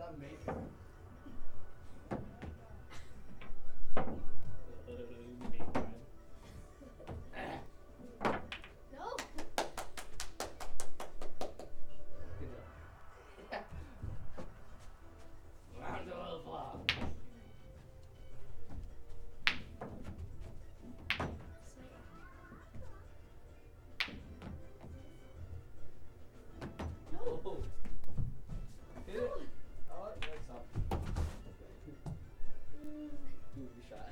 No. Round of applause. No. Oh. Hit it. Oh, that's up. Ooh, good shot.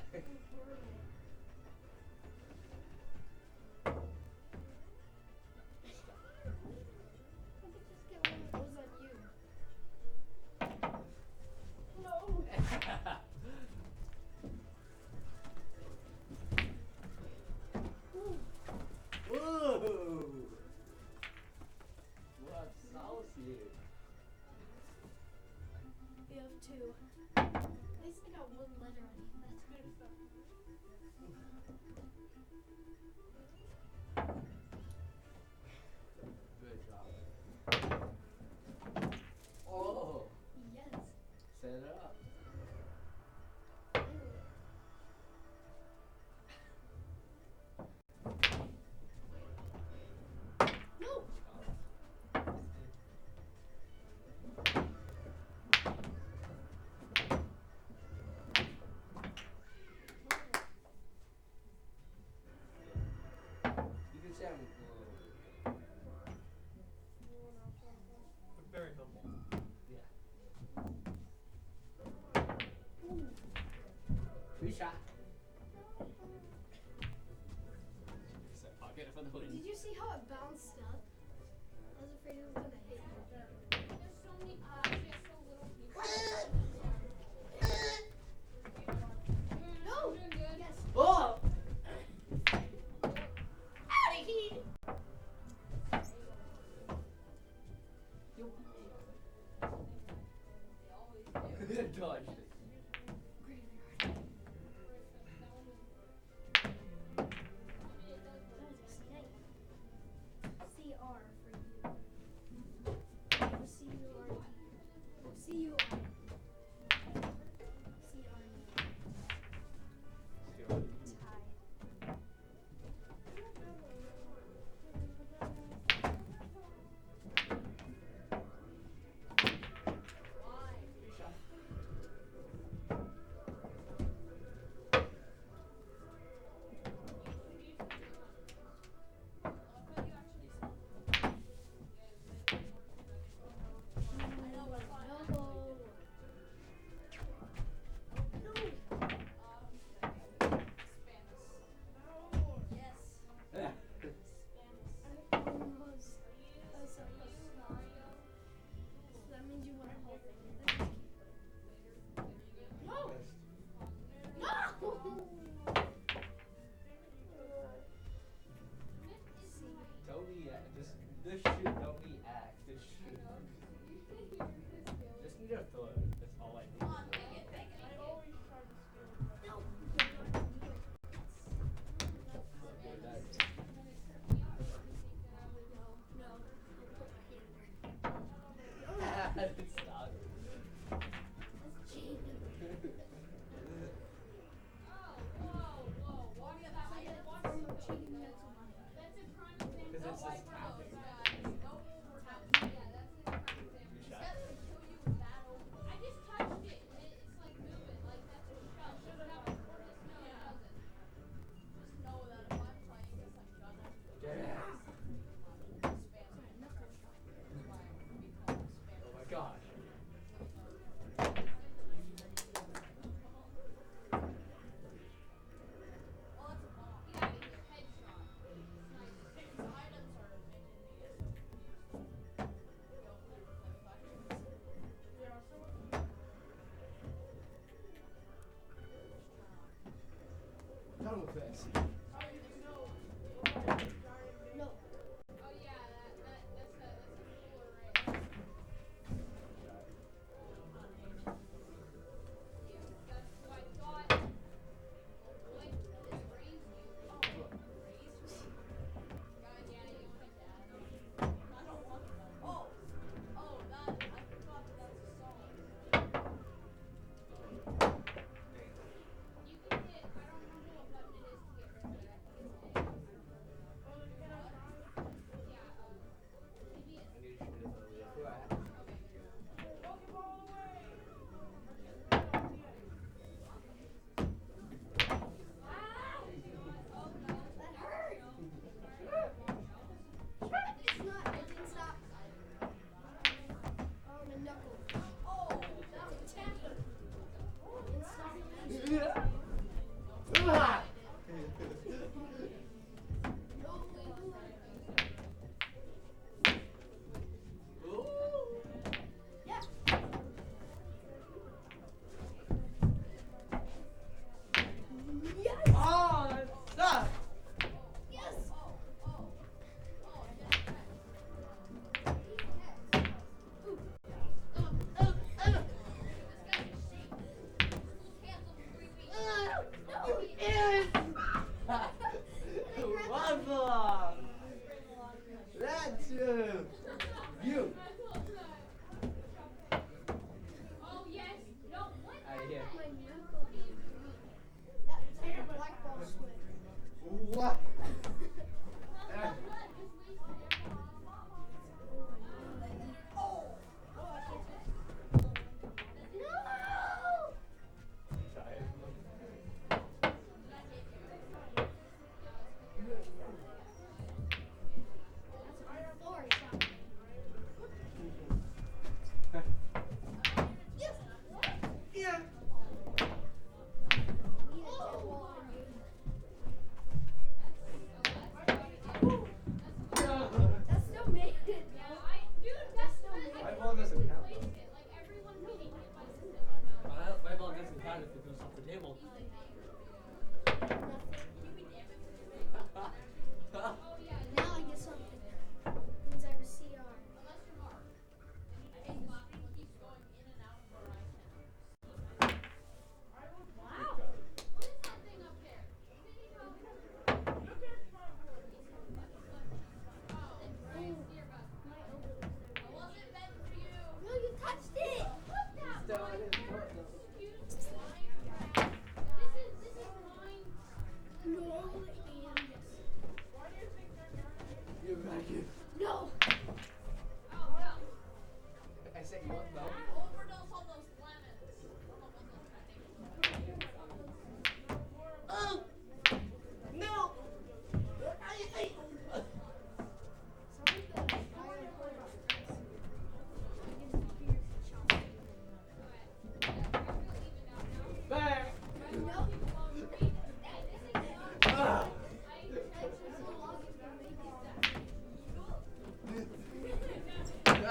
Whoa! What sauce here? We have two. At least I got one letter on you. That's good stuff. Good job. Oh! Yes. Set it up. No. You can say I'm Very humble. yeah. Good shot. Set pocket for the win. Did you see how it bounced up? I was afraid it was gonna hit you. There's so many objects, so little people. No. Doing good. Yes. Oh! Out of here. Dodged it. Graveyard. CR for you. C-U-R-D. C-U-R. C-R-D. Tie. Don't react. This shoot. Don't react. This shoot. Just need a throw. That's all I need. Come on, take it, take it. I always try to steal. Okay, that's stop. Because it's just tapping. Good shot. I just touched it and it's like moving, like that's a shell. Should have happened before this. No, it doesn't. Just know that if I'm playing this, I'm gonna Yeah. spam. That's why we call it spam. Oh my gosh. Oh, that's a bomb. Get out of here. Headshot. Nice. His items are making me so confused. Go for the reflection. Yeah, so Done with this. I didn't know. Giant No. Oh yeah, that's a cooler right there. You, that's what I thought. Like, this raised you. Oh, raised? God, yeah, you hit that. I don't want that. Oh, that, I forgot that that's a song. Ah! Yeah. Yes. Oh, stop! Yes. Waffle! That's you! You! Oh yes. No. What? I hear. My knuckle. That's like a black ball swing. What? No. Floor shot. Yes. Yeah. Need a dead ball in you. That still made it. My ball doesn't count. Like everyone being hit by something. My ball doesn't count if it goes off the table. Oh yeah. Now I get something. Means I have a CR. Unless you're Mark. I hate laughing. He keeps going in and out of where I can. Wow. What is that thing up there? My elbow was there. I wasn't meant for you. No, you touched it. Put that Still, I one didn't there. put them. Excuse me. This is mine. No and yes. You back in. No. Oh no. I said you want milk? Overdose on those lemons. Oh! No! Sorry, the fire hurt. I didn't fear shot. Back! No. Ah! Ah!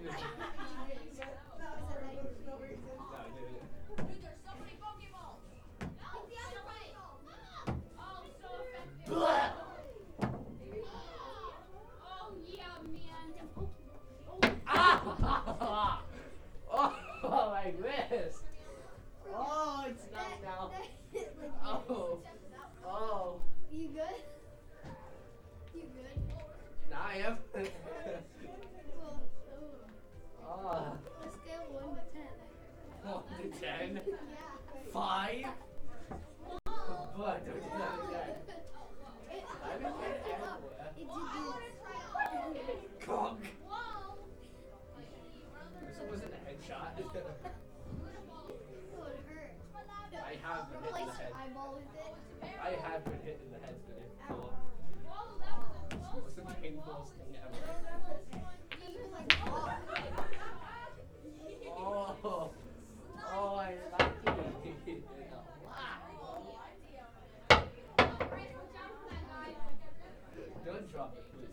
Dude, there's so many Pokeballs. No, the other way. Oh, so effective. Blah. Oh, yeah, man. Ah! Oh, I missed. Oh, it's not now. Oh, oh. You good? You good? Now I am. Well, Oh, let's go 1 to 10. 1 to 10. Yeah. 5. But don't do that again. I didn't get anywhere. It did Conk. Whoa. This wasn't a headshot. Oh, it hurt. I have been hit in Replace the head. your eyeball with it. I have been hit in the head today before. Whoa, that was a close It's the one. painfulest thing ever. He was like, oh. Oh, oh, I like it. Don't drop it, please.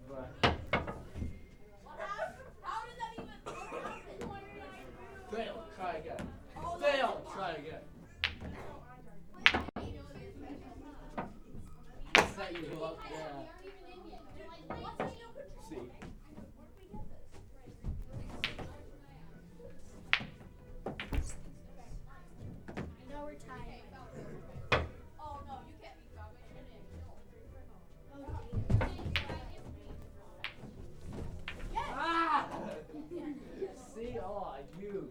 But How did that even fail, try again. Fail, try again. Set you up, yeah. See. Now we're tied. Oh no, you can't be Bob. Ah! See, oh, you.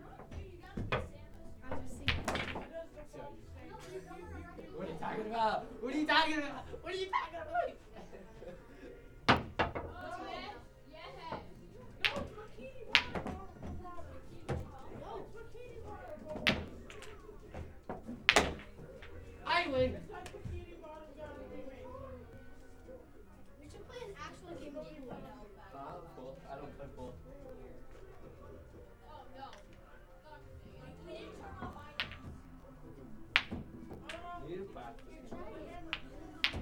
I was singing. What are you talking about? What are you talking about? What are you talking about? I win. We should play an actual game of pool. Cool. I don't play pool. Need to practice.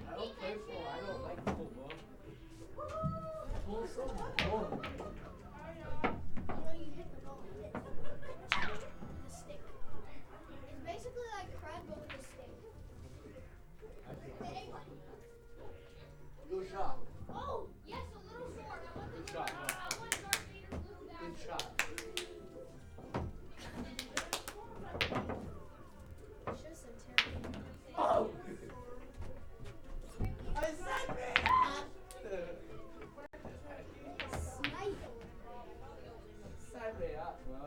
I don't play pool. I don't like football. Pool's so boring. No, you hit the ball with it. The stick. It's basically like crud, but with a stick. Good shot. Oh, yes, a little short. I want the Good shot. I want Darth Vader's little Good dagger. shot. Just a terrible. Oh! I said me up! Snipe. Set me up, bro.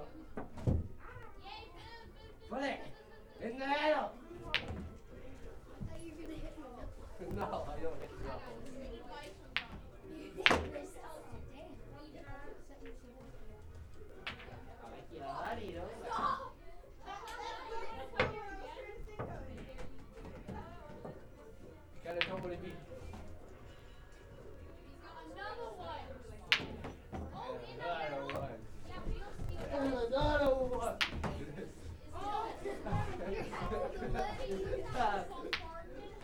Yay, food, food, food. Put it in the middle! I thought you were gonna hit me. No, I don't hit the apple. Damn. I like your honey, don't I? Gotta know what it means. Another one. Oh, Another one. yeah, we don't see that.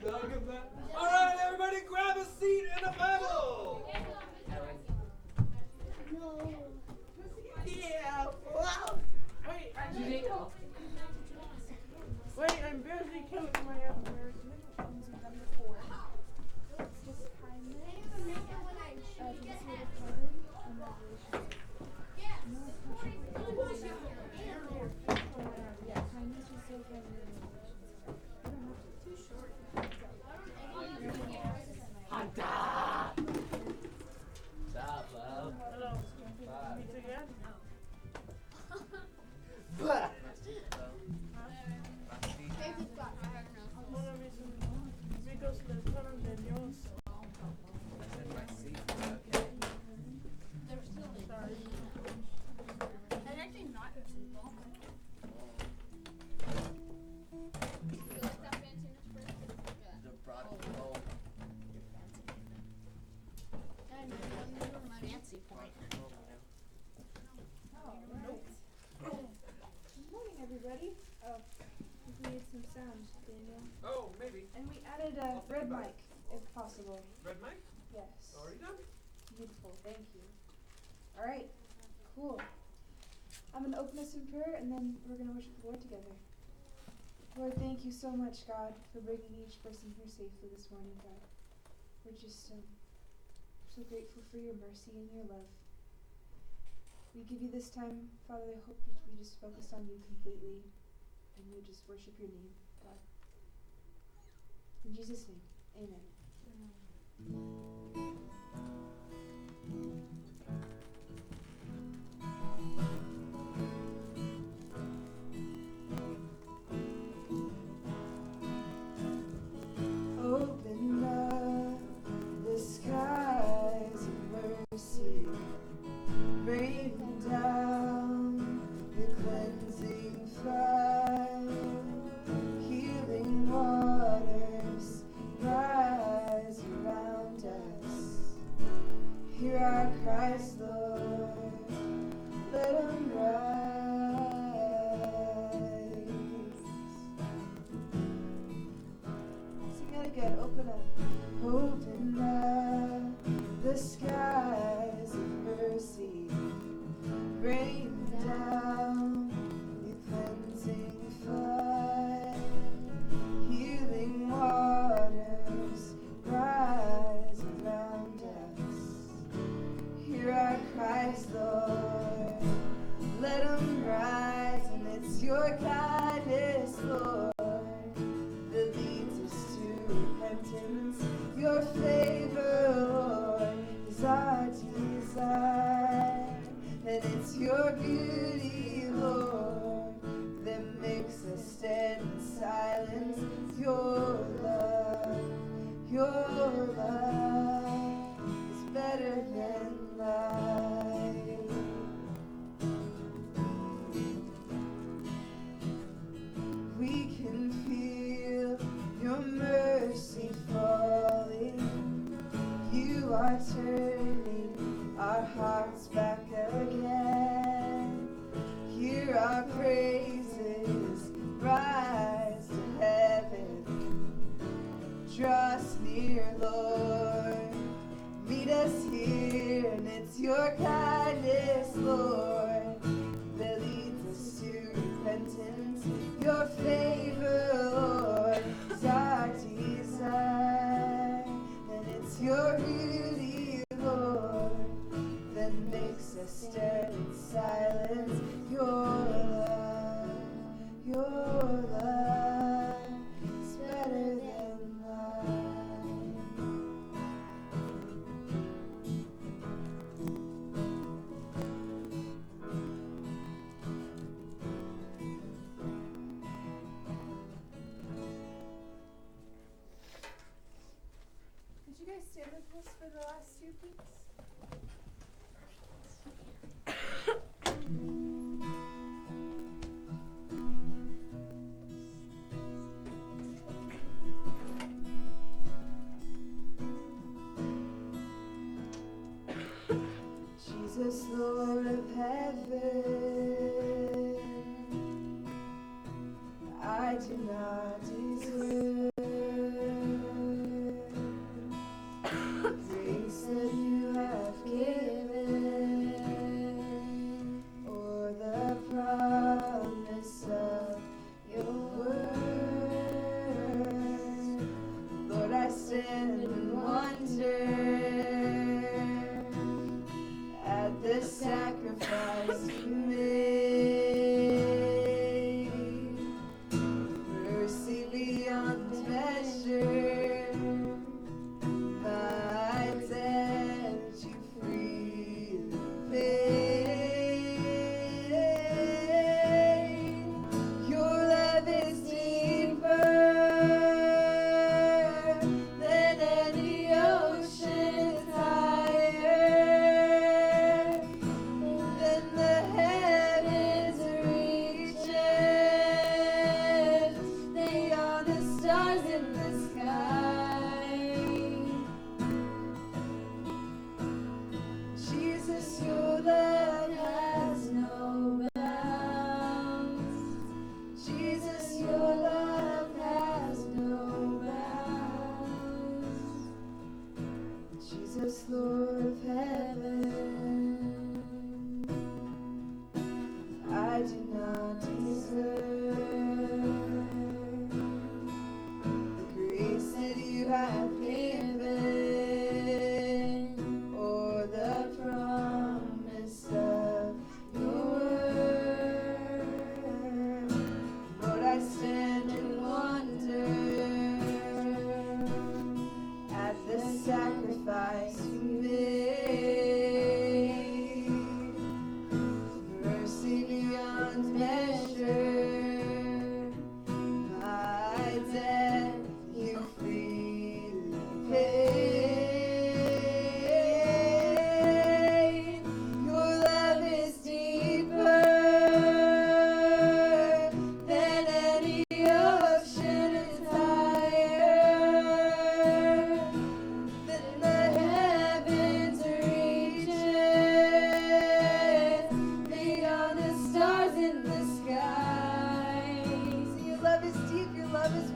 Another one. All right, everybody, grab a seat in the middle. No. Yeah. Wow. Wait, I'm busy counting my hours. I didn't even make it when I should get it. Hunter! Stop, love. Hello. Meet again? Blah. David's got Hold on. Daniel. Oh, maybe. And we added a red mic, if possible. Red mic? Yes. Already done. Beautiful, thank you. Alright, cool. I'm going to open us in prayer and then we're going to worship the Lord together. Lord, thank you so much, God, for bringing each person here safely this morning, God. We're just so grateful for your mercy and your love. We give you this time, Father. I hope that we just focus on you completely and we just worship your name, God. In Jesus' name, amen. Open up the skies of mercy, rain down the cleansing flood, healing waters rise around us. Hear our cries, Lord, let them rise. Sing it again, open up the skies of mercy, rain down the cleansing flood, healing waters rise around us. Hear our cries, Lord, let them rise, and it's your kindness, Lord, that leads us to repentance. Your favor, Lord, is our desire, and it's your beauty, Lord, that makes us stand in silence. Your love is better than life. We can feel your mercy falling. You are turning our hearts back again. Hear our praises rise to heaven. Draw us near, Lord. Meet us here, and it's your kindness, Lord, that leads us to repentance. Your favor, Lord, is our desire, and it's your beauty, Lord, that makes us stand in silence. Your love is better than life. Could you guys stand with us for the last two, please? Jesus, Lord of heaven, I do not deserve the grace that you have given, or the promise of your word. Lord, I stand in wonder at the sacrifice you made. Mercy be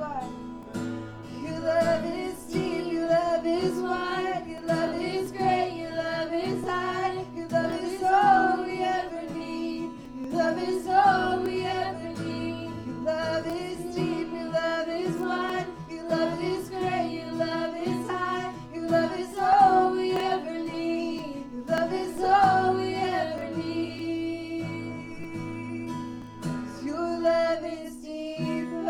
God. Your love is deep, your love is wide, your love is great, your love is high, your love is all we ever need, your love is all we ever need. Your love is deep, your love is wide, your love is great, your love is high, your love is all we ever need, your love is all we ever need. 'Cause your love is deeper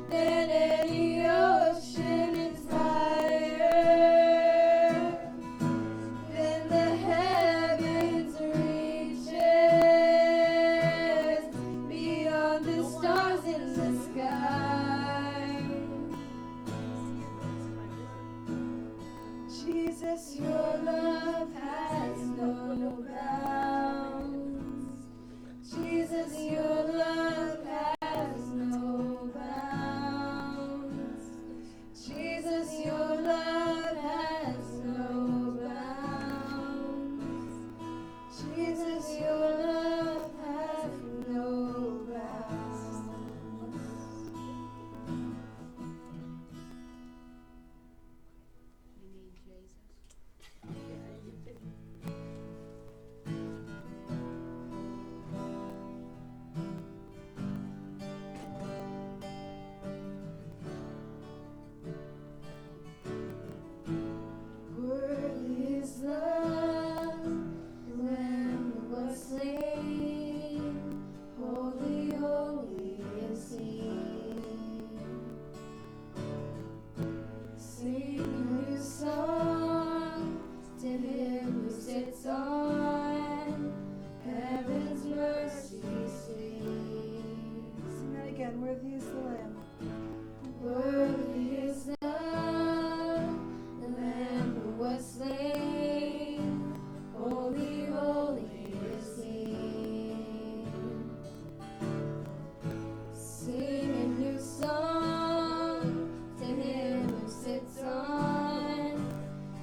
than any ocean, it's higher than the heavens reaches, beyond the stars in the sky. Jesus, your love has no bounds. Jesus, your love has no bounds. Jesus, your love has no bounds. Jesus, your love has no bounds. You need Jesus. Worthy is the Lamb who was slain. Holy, holy is He. Sing a new song to Him who sits on heaven's mercy seat. Sing that again. Worthy is the Lamb. Worthy is the Lamb who was slain. Holy, holy is He. Sing a new song to Him who sits on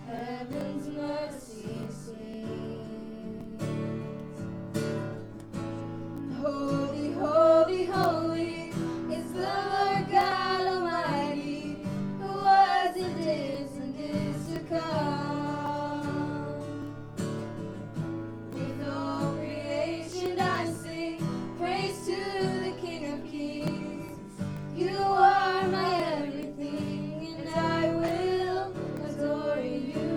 heaven's mercy seat. Holy, holy, holy is the Lord God Almighty, who was and is to come. With all creation I sing praise to the King of Kings. You are my everything, and I will adore you.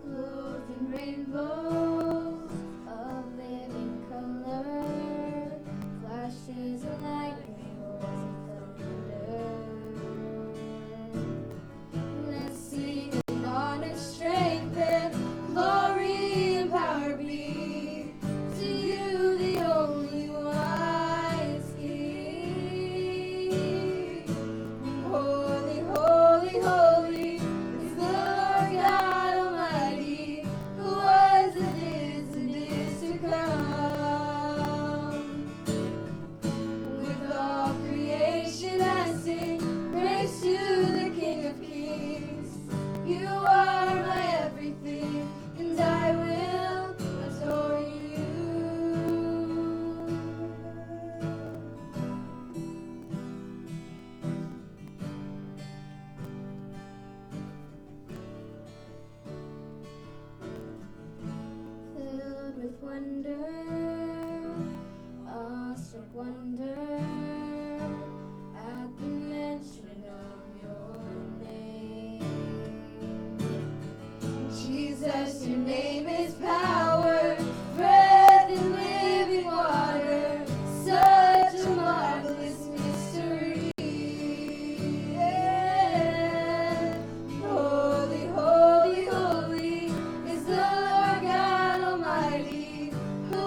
Clothed in rainbows of living color, flashes of lightning, roars of thunder. Let's sing in honor, strength, and glory and power be to you, the only wise King. Holy, holy, holy is the Lord God Almighty, who was and is to come. With all creation I sing praise to the King of Kings. You are my everything, and I will adore you. Filled with wonder, awestruck wonder, at the mention of your name. Jesus, your name is power, breath and living water, such a marvelous mystery. Yeah. Holy, holy, holy is the Lord God Almighty, who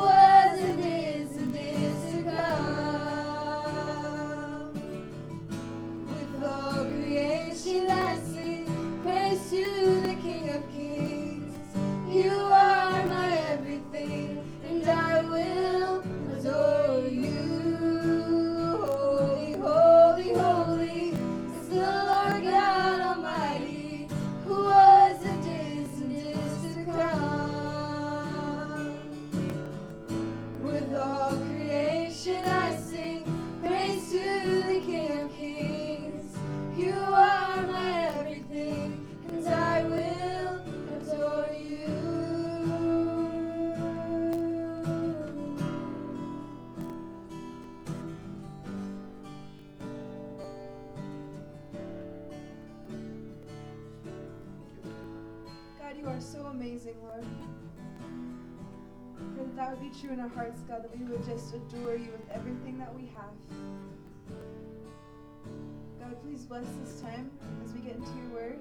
You are so amazing, Lord. Pray that that would be true in our hearts, God, that we would just adore you with everything that we have. God, please bless this time as we get into your word.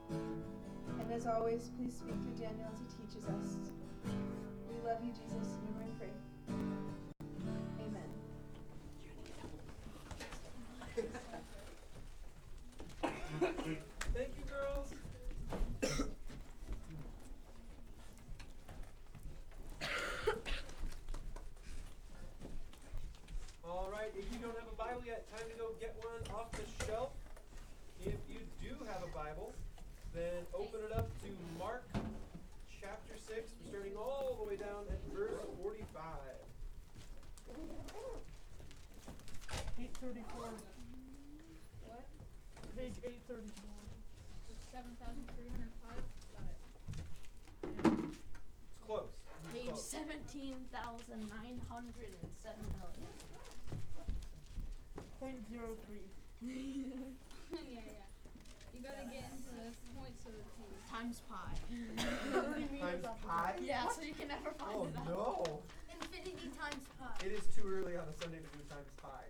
And as always, please speak through Daniel as he teaches us. We love you, Jesus, and we pray. Amen. Thank you, girls. All right, if you don't have a Bible yet, time to go get one off the shelf. If you do have a Bible, then open it up to Mark chapter 6. We're starting all the way down at verse 45. 834. What? Page 834. 7,305. Got it. It's close. It's Page close. 17,907 million. 0.03. yeah. You gotta get into the points of the T. Times pi. Times pi? Yeah, so you can never find Oh it out. no! Infinity times pi. It is too early on a Sunday to do times pi.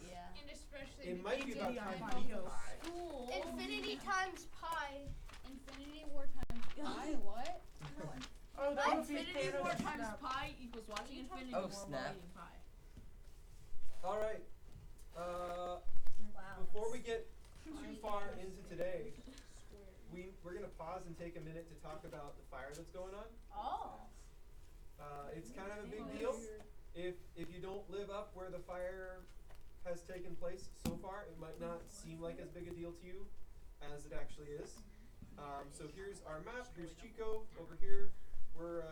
Yeah. And especially It might be about ATI time to eat goes. pie. school. Infinity times pi. Infinity War times pi. What? Oh, that would be Infinity Thanos' War times snap. pi equals watching Infinity Oh, War snap. while eating pie. All right. Wow. Before we get too far into today, we're gonna pause and take a minute to talk about the fire that's going on. Oh. It's kind of a big deal. If you don't live up where the fire has taken place so far, it might not seem like as big a deal to you as it actually is. So here's our map. Here's Chico over here. We're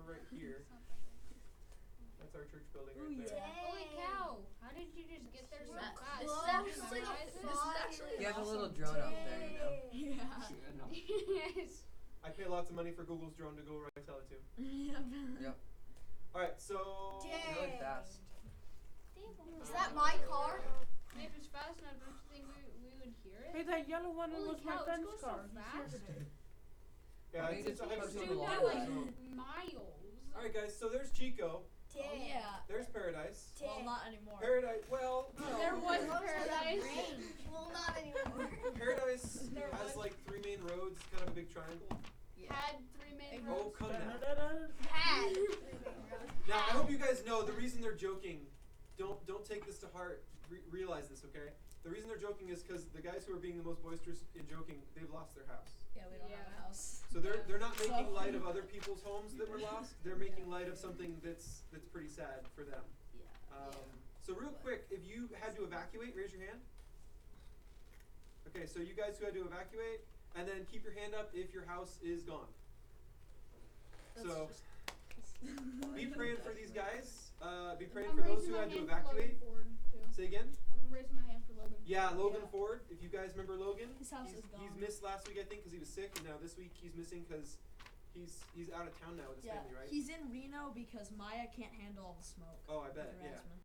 right here. That's our church building right there. Holy cow! How did you just get there so We're fast? close This is actually You have a awesome. little drone out there, you know. Yeah. Yes. I pay lots of money for Google's drone to go where I tell it to. Yep. All right, so Really fast. Is that my car? If it's fast enough, don't you think we would hear Hey, it? that yellow one Holy was my cow, it's friend's going so car. He's here fast. today. yeah, Why don't you it's a just hyper put it zone. on Dude, the that wall? like miles. All right, guys. So there's Chico. Yeah. There's Paradise. Well, not anymore. Paradise. Well, There was Close to the paradise. range. Well, not anymore. Paradise There has was. like 3 main roads, kind of a big triangle. Had 3 main Oh, roads. come now. Da-da-da-da. Had. Now I hope you guys know the reason they're joking. Don't take this to heart. Realize this, okay? The reason they're joking is because the guys who are being the most boisterous in joking, they've lost their house. Yeah, we don't have a house. So they're not making light of other people's homes that were lost. They're making light of something that's pretty sad for them. Yeah. So real quick, if you had to evacuate, raise your hand. Okay, so you guys who had to evacuate, and then keep your hand up if your house is gone. So be praying for these guys. Be praying for those who had to evacuate. Say again. I'm raising my hand for Logan. Yeah, Logan Ford. If you guys remember Logan, His house is he's gone. missed last week I think because he was sick, and now this week he's missing because he's out of town now with his family, right? He's in Reno because Maya can't handle all the smoke. Oh, I bet. with her Yeah. asthma.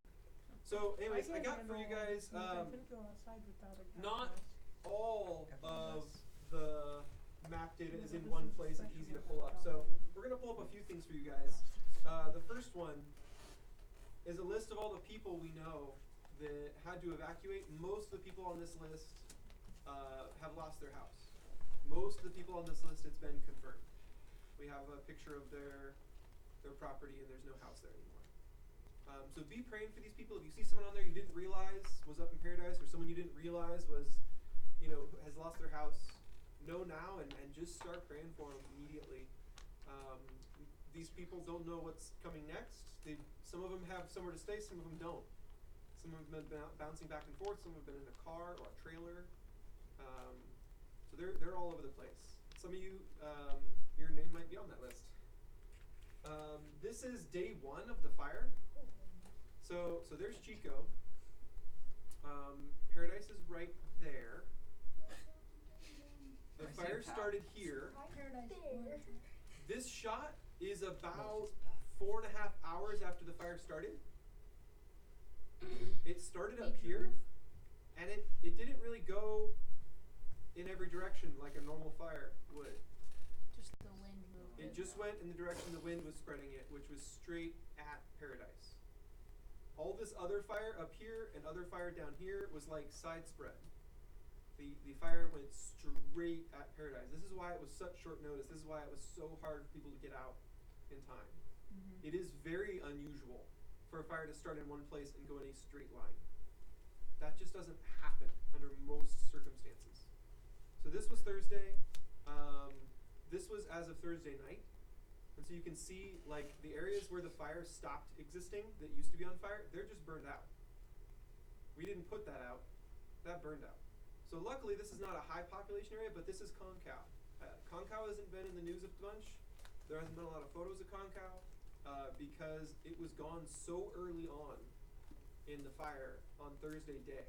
So, anyways, I can't got for you handle guys. I couldn't go outside without a not gas mask. all of the map data is in one place and easy to pull up. So we're gonna pull up a few things for you guys. The first one is a list of all the people we know that had to evacuate. Most of the people on this list have lost their house. Most of the people on this list, it's been confirmed. We have a picture of their property and there's no house there anymore. So be praying for these people. If you see someone on there you didn't realize was up in Paradise, or someone you didn't realize was, has lost their house, know now and just start praying for them immediately. These people don't know what's coming next. Some of them have somewhere to stay, some of them don't. Some of them have been bouncing back and forth, some have been in a car or a trailer. So they're all over the place. Some of you, your name might be on that list. This is day 1 of the fire. So there's Chico. Paradise is right there. The fire started here. This shot is about 4.5 hours after the fire started. It started up here, and it didn't really go in every direction like a normal fire would. just went in the direction the wind was spreading it, which was straight at paradise. All this other fire up here and other fire down here was like side spread. The fire went straight at paradise. This is why it was such short notice. This is why it was so hard for people to get out in time. Mm-hmm. It is very unusual for a fire to start in one place and go in a straight line. That just doesn't happen under most circumstances. So this was Thursday. This was as of Thursday night. And so you can see like the areas where the fire stopped existing that used to be on fire, they're just burned out. We didn't put that out. That burned out. So luckily this is not a high population area, but this is Cuneo. Cuneo hasn't been in the news a bunch. There hasn't been a lot of photos of Cuneo because it was gone so early on in the fire on Thursday day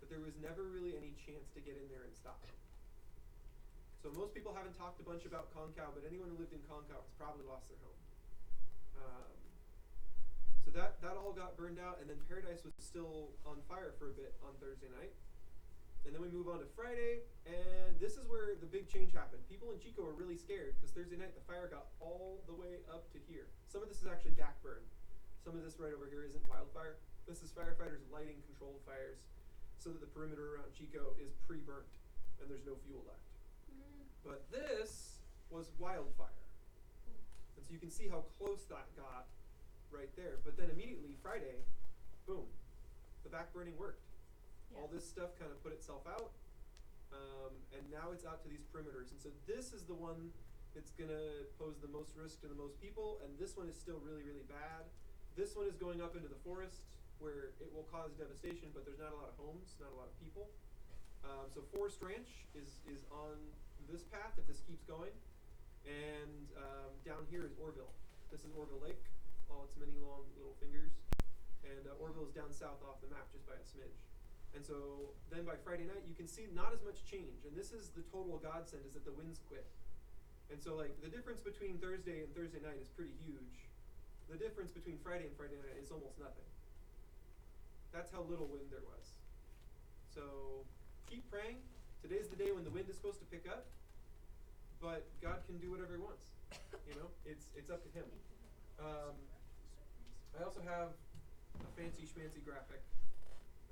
that there was never really any chance to get in there and stop it. So most people haven't talked a bunch about Cuneo, but anyone who lived in Cuneo has probably lost their home. So that all got burned out, and then Paradise was still on fire for a bit on Thursday night. And then we move on to Friday, and this is where the big change happened. People in Chico were really scared because Thursday night the fire got all the way up to here. Some of this is actually backburn. Some of this right over here isn't wildfire. This is firefighters lighting controlled fires so that the perimeter around Chico is pre-burnt and there's no fuel left. But this was wildfire. And so you can see how close that got right there. But then immediately, Friday, boom, the backburning worked. Yeah. All this stuff kind of put itself out. And now it's out to these perimeters. And so this is the one that's going to pose the most risk to the most people. And this one is still really, really bad. This one is going up into the forest where it will cause devastation, but there's not a lot of homes, not a lot of people. So Forest Ranch is on this path if this keeps going, and down here is Orville. This is Orville Lake, all its many long little fingers, and Orville is down south off the map just by a smidge. And so then by Friday night you can see not as much change, and this is the total godsend, is that the winds quit. And so like the difference between Thursday and Thursday night is pretty huge. The difference between Friday and Friday night is almost nothing. That's how little wind there was. So keep praying. Today's the day when the wind is supposed to pick up, but God can do whatever He wants. You know, it's up to Him. I also have a fancy schmancy graphic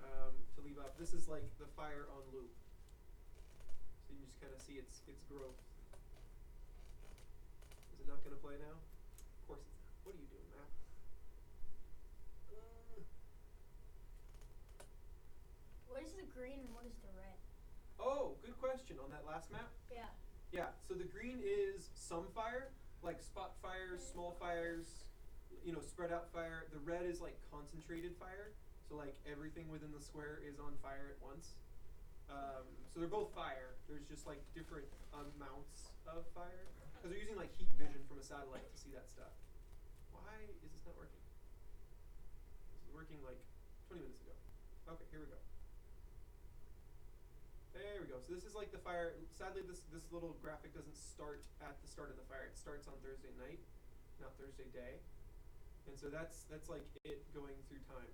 to leave up. This is like the fire on loop, so you just kind of see its growth. Is it not going to play now? Of course it's not. What are you doing, Matt? What is the green and what is the red? Oh, good question on that last map. Yeah. Yeah, so the green is some fire, like spot fires, small fires, you know, spread out fire. The red is like concentrated fire, so like everything within the square is on fire at once. So they're both fire. There's just like different amounts of fire because they're using like heat vision from a satellite to see that stuff. Why is this not working? This was working like 20 minutes ago. Okay, here we go. There we go. So this is like the fire. Sadly, this little graphic doesn't start at the start of the fire. It starts on Thursday night, not Thursday day. And so that's like it going through time.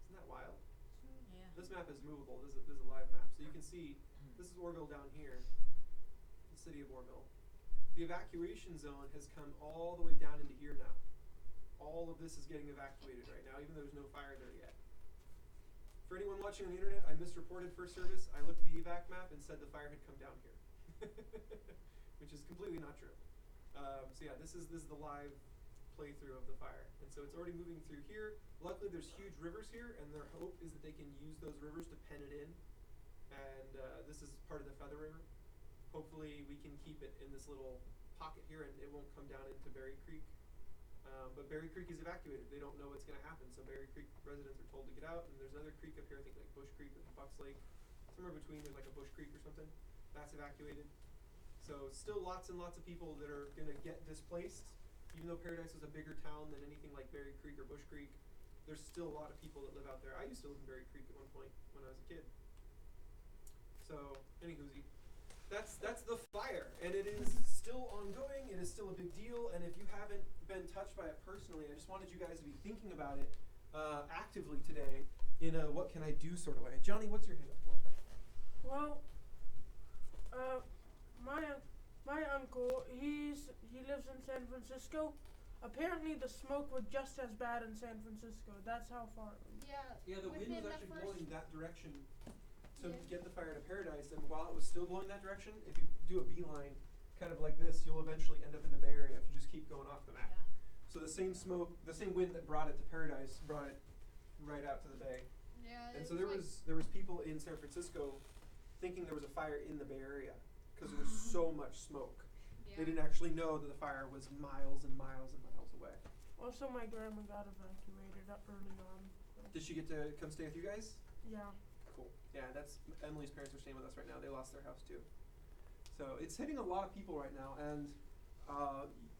Isn't that wild? Yeah. This map is movable. This is a live map. So you can see this is Orville down here, the city of Orville. The evacuation zone has come all the way down into here now. All of this is getting evacuated right now, even though there's no fire there yet. For anyone watching on the internet, I misreported first service. I looked at the evac map and said the fire had come down here, which is completely not true. So yeah, this is the live playthrough of the fire, and so it's already moving through here. Luckily, there's huge rivers here, and their hope is that they can use those rivers to pen it in. And this is part of the Feather River. Hopefully, we can keep it in this little pocket here, and it won't come down into Berry Creek. But Berry Creek is evacuated. They don't know what's going to happen. So Berry Creek residents are told to get out. And there's another creek up here, I think like Bush Creek or Bucks Lake. Somewhere between, there's like a Bush Creek or something. That's evacuated. So still lots and lots of people that are going to get displaced. Even though Paradise was a bigger town than anything like Berry Creek or Bush Creek, there's still a lot of people that live out there. I used to live in Berry Creek at one point when I was a kid. So, anywhoosie. That's the fire, and it is still ongoing. It is still a big deal, and if you haven't been touched by it personally, I just wanted you guys to be thinking about it actively today in a what can I do sort of way. Johnny, what's your hand up for? Well, My my uncle, he lives in San Francisco. Apparently, the smoke was just as bad in San Francisco. That's how far. Yeah. Yeah, the wind within was the actually first- blowing that direction to Yeah. get the fire to Paradise, and while it was still blowing that direction, if you do a beeline, kind of like this, you'll eventually end up in the Bay Area if you just keep going off the map. Yeah. So the same smoke, the same wind that brought it to Paradise, brought it right out to the Bay. Yeah. And it so there like- was people in San Francisco thinking there was a fire in the Bay Area because there was so much smoke. Yeah. They didn't actually know that the fire was miles and miles and miles away. Also, my grandma got evacuated up early on. Did she get to come stay with you guys? Yeah. Cool. Yeah, that's Emily's parents are staying with us right now. They lost their house too. So it's hitting a lot of people right now, and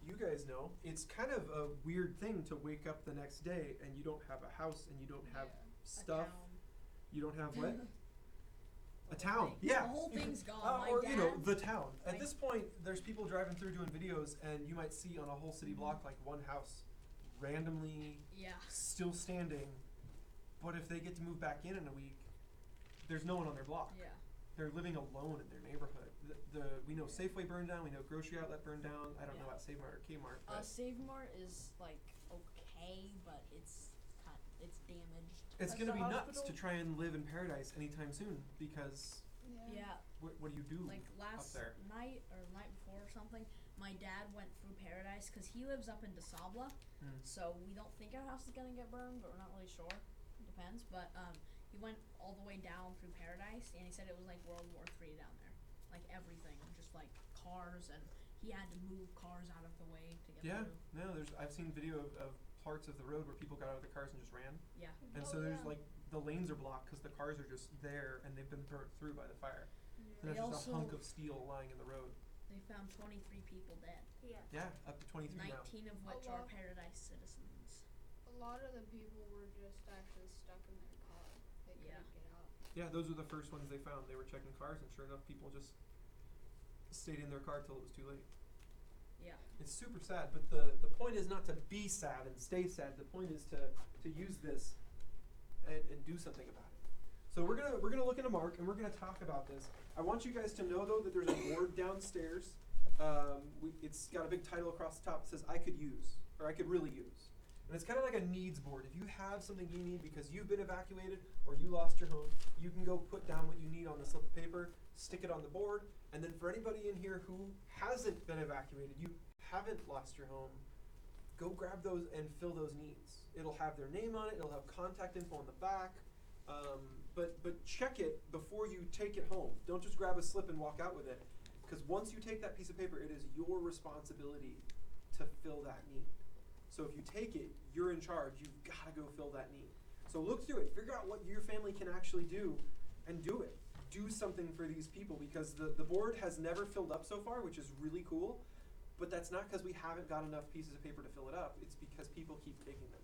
you guys know it's kind of a weird thing to wake up the next day and you don't have a house and you don't have stuff. You don't have what? A town. Yeah. The whole thing's gone. My or dad, you know, the town. At like- this point, there's people driving through doing videos, and you might see on a whole city block like one house randomly Yeah. still standing. But if they get to move back in a week, there's no one on their block. Yeah. They're living alone in their neighborhood. We know Safeway burned down. We know Grocery Outlet burned down. I don't know Yeah. about Save Mart or Kmart. But Save Mart is like okay, but it's damaged. it's Like gonna the be nuts hospital? to try and live in Paradise anytime soon because Yeah. what do you do Like last there? night or the night before or something, my dad went through Paradise because he lives up in DeSabla, Mm. so we don't think our house is gonna get burned, but we're not really sure. It depends. But he went all the way down through Paradise, and he said it was like World War III down there, like everything, just like cars, and he had to move cars out of the way to get Yeah, through. no, I've seen video of parts of the road where people got out of their cars and just ran. Yeah. And Oh, so there's yeah. like the lanes are blocked because the cars are just there and they've been burnt through by the fire. And They there's just a also- hunk of steel lying in the road. They found 23 people dead, Yeah. Yeah, up to 23 now. 19 of A which are lot. Paradise citizens. A lot of the people were just actually stuck in their car. They couldn't Yeah. get out. Yeah, those were the first ones they found. They were checking cars and sure enough people just stayed in their car till it was too late. Yeah. It's super sad, but the point is not to be sad and stay sad. The point is to use this and do something about it. So we're gonna look into Mark and we're gonna talk about this. I want you guys to know though that there's a board downstairs. It's got a big title across the top that says I could use or I could really use. And it's kind of like a needs board. If you have something you need because you've been evacuated or you lost your home, you can go put down what you need on the slip of paper, stick it on the board, and then for anybody in here who hasn't been evacuated, you haven't lost your home, go grab those and fill those needs. It'll have their name on it, it'll have contact info on the back, but check it before you take it home. Don't just grab a slip and walk out with it, because once you take that piece of paper, it is your responsibility to fill that need. So if you take it, you're in charge. You've got to go fill that need. So look through it. Figure out what your family can actually do and do it. Do something for these people because the board has never filled up so far, which is really cool. But that's not because we haven't got enough pieces of paper to fill it up. It's because people keep taking them.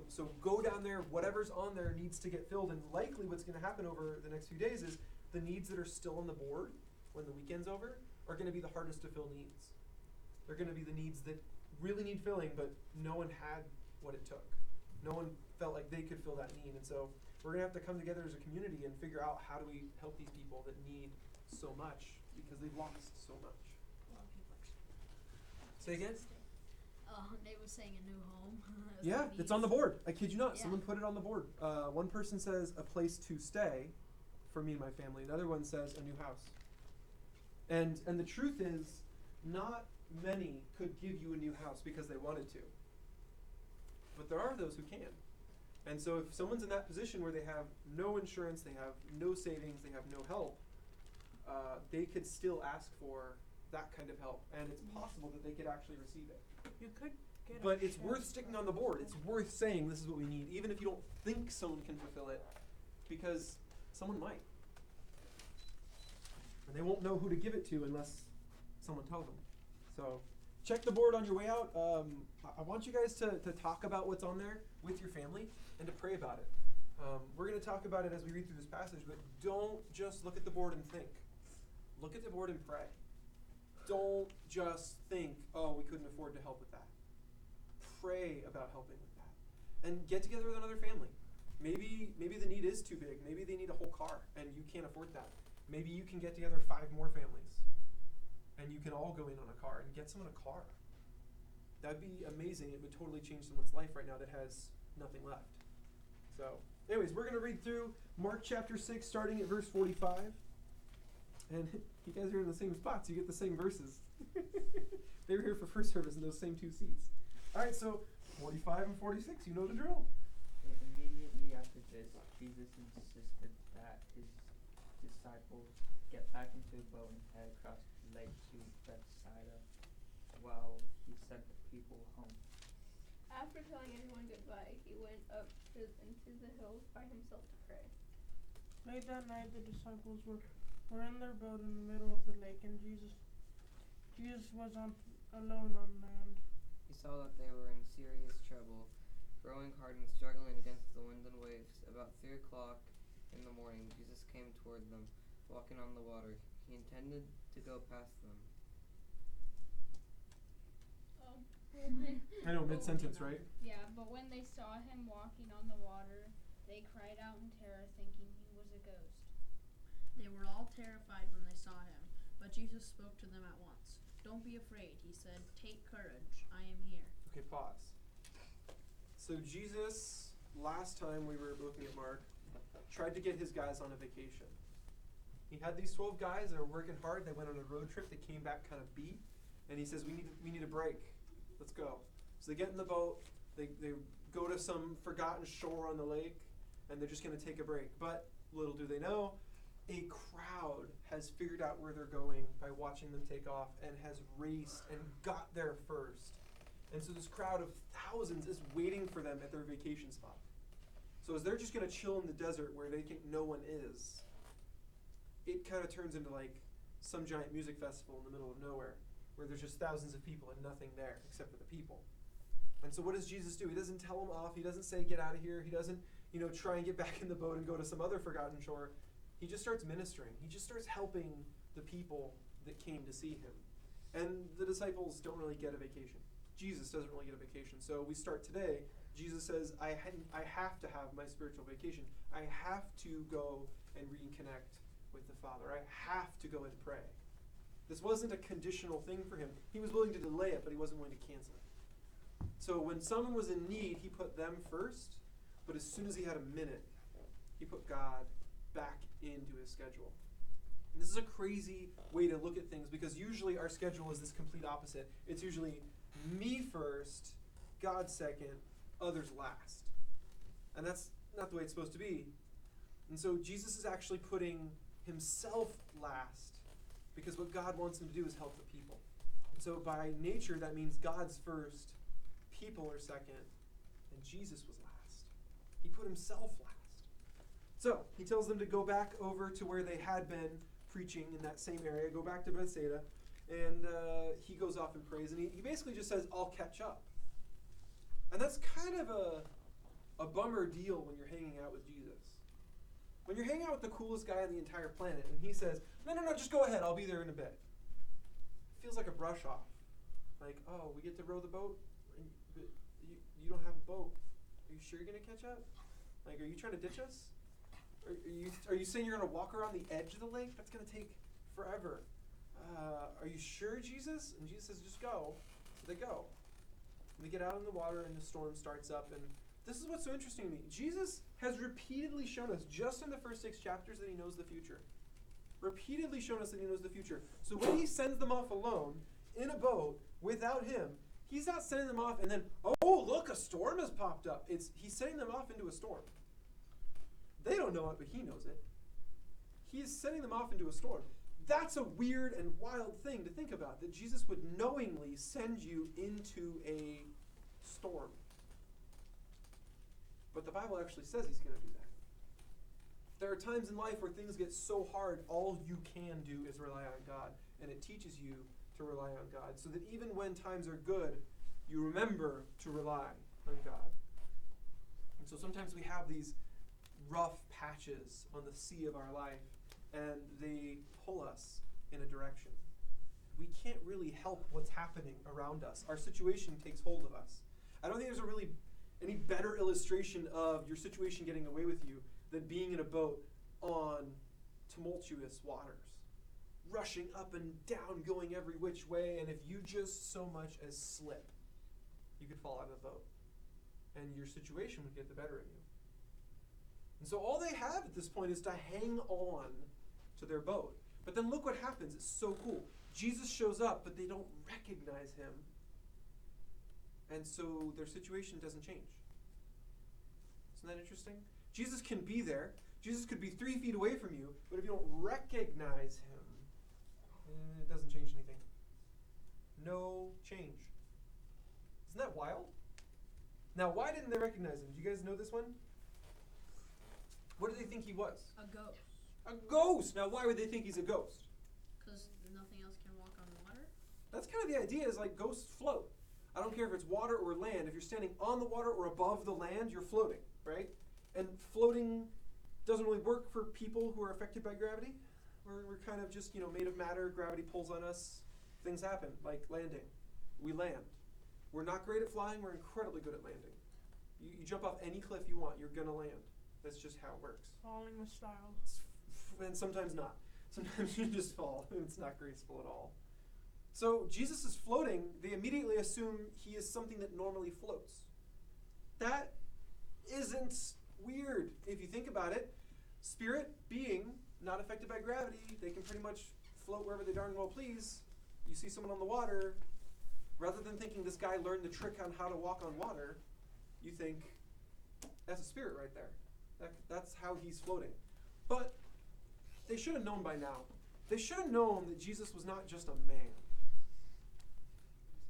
So go down there. Whatever's on there needs to get filled. And likely what's going to happen over the next few days is the needs that are still on the board when the weekend's over are going to be the hardest to fill needs. They're going to be the needs that really need filling, but no one had what it took. No one felt like they could fill that need. And so we're going to have to come together as a community and figure out how do we help these people that need so much because they've lost so much. A lot of people are Say again? Nate was saying a new home. It was Yeah, like it's on the these- board. I kid you not. Yeah. Someone put it on the board. One person says a place to stay for me and my family. Another one says a new house. And the truth is, not many could give you a new house because they wanted to. But there are those who can. And so if someone's in that position where they have no insurance, they have no savings, they have no help, they could still ask for that kind of help. And it's possible that they could actually receive it. You could get. But a it's worth chance sticking to- on the board. It's worth saying this is what we need, even if you don't think someone can fulfill it, because someone might. And they won't know who to give it to unless someone tells them. So check the board on your way out. I want you guys to talk about what's on there with your family and to pray about it. We're going to talk about it as we read through this passage, but don't just look at the board and think. Look at the board and pray. Don't just think, oh, we couldn't afford to help with that. Pray about helping with that. And get together with another family. Maybe the need is too big. Maybe they need a whole car and you can't afford that. Maybe you can get together 5 more families and you can all go in on a car and get someone a car. That'd be amazing. It would totally change someone's life right now that has nothing left. So, anyways, we're going to read through Mark chapter 6, starting at verse 45. And you guys are in the same spots. You get the same verses. They were here for first service in those same 2 seats. All right, so 45 and 46, you know the drill. Immediately after this, Jesus insisted that his disciples get back into a boat and head across the lake to Bethsaida while he sent the people home. After telling everyone goodbye, he went up into the hills by himself to pray. Late that night, the disciples were in their boat in the middle of the lake, and Jesus was alone on land. He saw that they were in serious trouble, rowing hard and struggling against the wind and waves. About 3 o'clock in the morning, Jesus came toward them, walking on the water. He intended to go past them. I know, mid-sentence, right? Yeah, but when they saw him walking on the water, they cried out in terror, thinking he was a ghost. They were all terrified when they saw him, but Jesus spoke to them at once. "Don't be afraid," he said. "Take courage. I am here." Okay, pause. So Jesus, last time we were looking at Mark, tried to get his guys on a vacation. He had these 12 guys that were working hard. They went on a road trip. They came back kind of beat. And he says, we need a break. Let's go. So they get in the boat. They go to some forgotten shore on the lake. And they're just going to take a break. But little do they know, a crowd has figured out where they're going by watching them take off and has raced and got there first. And so this crowd of thousands is waiting for them at their vacation spot. So as they're just going to chill in the desert where they think no one is, it kind of turns into like some giant music festival in the middle of nowhere where there's just thousands of people and nothing there except for the people. And so what does Jesus do? He doesn't tell them off. He doesn't say, get out of here. He doesn't, try and get back in the boat and go to some other forgotten shore. He just starts ministering. He just starts helping the people that came to see him. And the disciples don't really get a vacation. Jesus doesn't really get a vacation. So we start today. Jesus says, I have to have my spiritual vacation. I have to go and reconnect with the Father. I have to go and pray. This wasn't a conditional thing for him. He was willing to delay it, but he wasn't willing to cancel it. So when someone was in need, he put them first. But as soon as he had a minute, he put God back into his schedule. And this is a crazy way to look at things because usually our schedule is this complete opposite. It's usually me first, God second, others last. And that's not the way it's supposed to be. And so Jesus is actually putting himself last because what God wants him to do is help the people. And so by nature, that means God's first, people are second, and Jesus was last. He put himself last. So he tells them to go back over to where they had been preaching in that same area, go back to Bethsaida, and he goes off and prays, and he basically just says, I'll catch up. And that's kind of a bummer deal when you're hanging out with Jesus. When you're hanging out with the coolest guy on the entire planet, and he says, no, just go ahead, I'll be there in a bit. It feels like a brush off. Like, oh, we get to row the boat, but you don't have a boat. Are you sure you're going to catch up? Like, are you trying to ditch us? Are you saying you're going to walk around the edge of the lake? That's going to take forever. Are you sure, Jesus? And Jesus says, just go. So they go. And they get out in the water, and the storm starts up. And this is what's so interesting to me. Jesus has repeatedly shown us, just in the first 6 chapters, that he knows the future. Repeatedly shown us that he knows the future. So when he sends them off alone, in a boat, without him, he's not sending them off and then, oh, look, a storm has popped up. He's sending them off into a storm. They don't know it, but he knows it. He is sending them off into a storm. That's a weird and wild thing to think about, that Jesus would knowingly send you into a storm. But the Bible actually says he's going to do that. There are times in life where things get so hard, all you can do is rely on God. And it teaches you to rely on God, so that even when times are good, you remember to rely on God. And so sometimes we have these rough patches on the sea of our life, and they pull us in a direction. We can't really help what's happening around us. Our situation takes hold of us. I don't think there's any better illustration of your situation getting away with you than being in a boat on tumultuous waters, rushing up and down, going every which way, and if you just so much as slip, you could fall out of the boat, and your situation would get the better of you. And so all they have at this point is to hang on to their boat. But then look what happens. It's so cool. Jesus shows up, but they don't recognize him. And so their situation doesn't change. Isn't that interesting? Jesus can be there. Jesus could be 3 feet away from you, but if you don't recognize him, it doesn't change anything. No change. Isn't that wild? Now, why didn't they recognize him? Do you guys know this one? What do they think he was? A ghost. A ghost! Now, why would they think he's a ghost? Because nothing else can walk on water? That's kind of the idea, is like ghosts float. I don't care if it's water or land. If you're standing on the water or above the land, you're floating, right? And floating doesn't really work for people who are affected by gravity. We're kind of just, made of matter. Gravity pulls on us. Things happen, like landing. We land. We're not great at flying. We're incredibly good at landing. You jump off any cliff you want, you're going to land. That's just how it works. Falling with style. And sometimes not. Sometimes you just fall, and it's not graceful at all. So Jesus is floating. They immediately assume he is something that normally floats. That isn't weird if you think about it. Spirit being not affected by gravity, they can pretty much float wherever they darn well please. You see someone on the water, rather than thinking this guy learned the trick on how to walk on water, you think, that's a spirit right there. That's how he's floating. But they should have known by now. They should have known that Jesus was not just a man.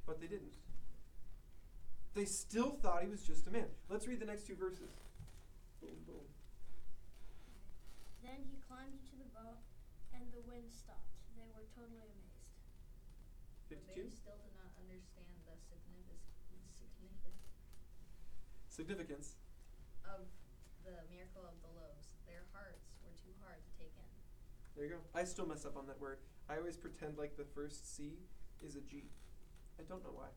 But they didn't. They still thought he was just a man. Let's read the next 2 verses. Boom, boom. Then he climbed into the boat, and the wind stopped. They were totally amazed. But 52? they still did not understand the Significance. of the miracle of the loaves. Their hearts were too hard to take in. There you go. I still mess up on that word. I always pretend like the first C is a G. I don't know why.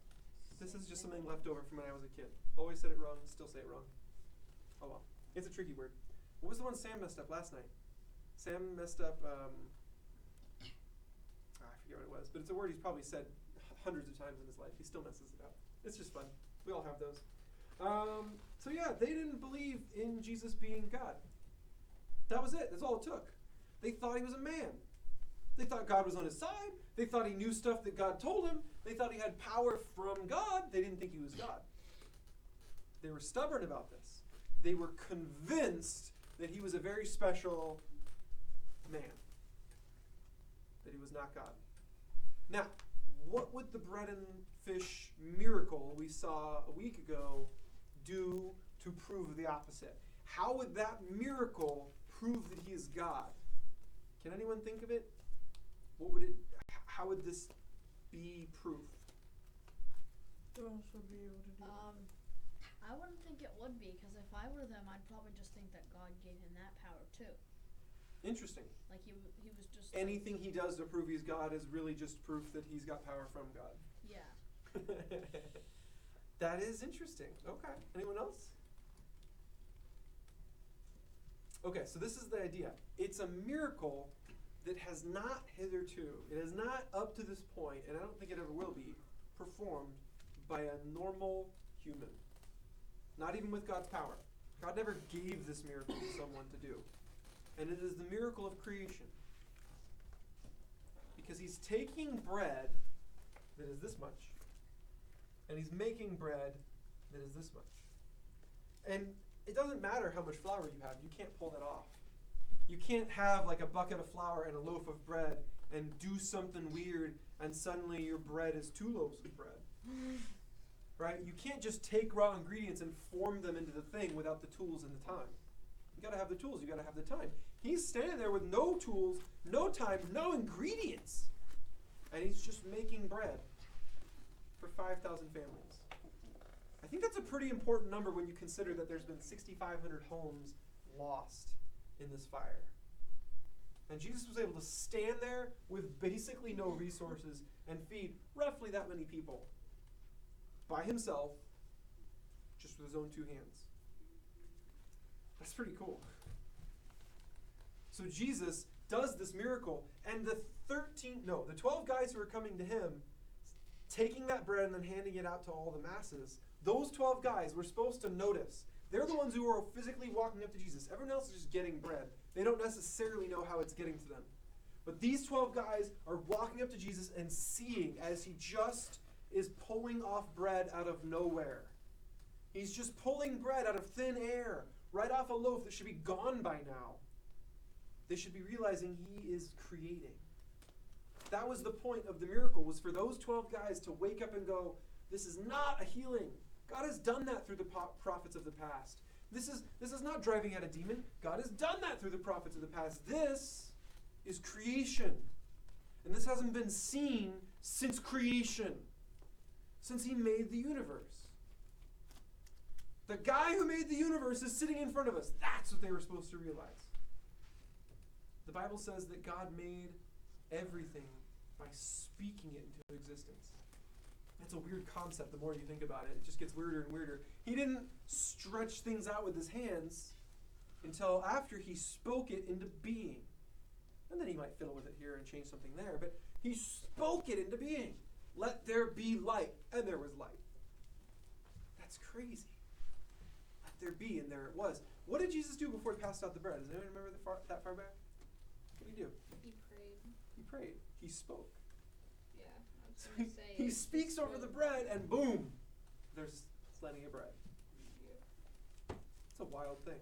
This is just something left over from when I was a kid. Always said it wrong, still say it wrong. Oh well. It's a tricky word. What was the one Sam messed up last night? Sam messed up, I forget what it was, but it's a word he's probably said hundreds of times in his life. He still messes it up. It's just fun. We all have those. So yeah, they didn't believe in Jesus being God. That was it. That's all it took. They thought he was a man. They thought God was on his side. They thought he knew stuff that God told him. They thought he had power from God. They didn't think he was God. They were stubborn about this. They were convinced that he was a very special man. That he was not God. Now, what would the bread and fish miracle we saw a week ago do to prove the opposite? How would that miracle prove that he is God? Can anyone think of it? How would this be proof? Who else would be able to do that? I wouldn't think it would be, because if I were them, I'd probably just think that God gave him that power too. Interesting. Like he was just Anything he does to prove he's God is really just proof that he's got power from God. yeah. That is interesting. Okay. Anyone else? Okay, so this is the idea. It's a miracle that has not hitherto, it has not up to this point, and I don't think it ever will be, performed by a normal human. Not even with God's power. God never gave this miracle to someone to do. And it is the miracle of creation. Because he's taking bread that is this much, and he's making bread that is this much. And it doesn't matter how much flour you have, you can't pull that off. You can't have like a bucket of flour and a loaf of bread and do something weird and suddenly your bread is 2 loaves of bread. Right? You can't just take raw ingredients and form them into the thing without the tools and the time. You gotta have the tools, you gotta have the time. He's standing there with no tools, no time, no ingredients. And he's just making bread for 5,000 families. I think that's a pretty important number when you consider that there's been 6,500 homes lost in this fire. And Jesus was able to stand there with basically no resources and feed roughly that many people by himself, just with his own 2 hands. That's pretty cool. So Jesus does this miracle. And the 12 guys who are coming to him, taking that bread and then handing it out to all the masses, those 12 guys were supposed to notice. They're the ones who are physically walking up to Jesus. Everyone else is just getting bread. They don't necessarily know how it's getting to them. But these 12 guys are walking up to Jesus and seeing as he just is pulling off bread out of nowhere. He's just pulling bread out of thin air, right off a loaf that should be gone by now. They should be realizing he is creating. That was the point of the miracle, was for those 12 guys to wake up and go, this is not a healing. God has done that through the prophets of the past. This is not driving out a demon. God has done that through the prophets of the past. This is creation. And this hasn't been seen since creation, since he made the universe. The guy who made the universe is sitting in front of us. That's what they were supposed to realize. The Bible says that God made everything by speaking it into existence. That's a weird concept the more you think about it. It just gets weirder and weirder. He didn't stretch things out with his hands until after he spoke it into being. And then he might fiddle with it here and change something there, but he spoke it into being. Let there be light, and there was light. That's crazy. Let there be, and there it was. What did Jesus do before he passed out the bread? Does anyone remember that far back? What did he do? He prayed. He prayed. He spoke. Yeah, I was So gonna say. he speaks over the bread, and boom, there's plenty of bread. It's a wild thing.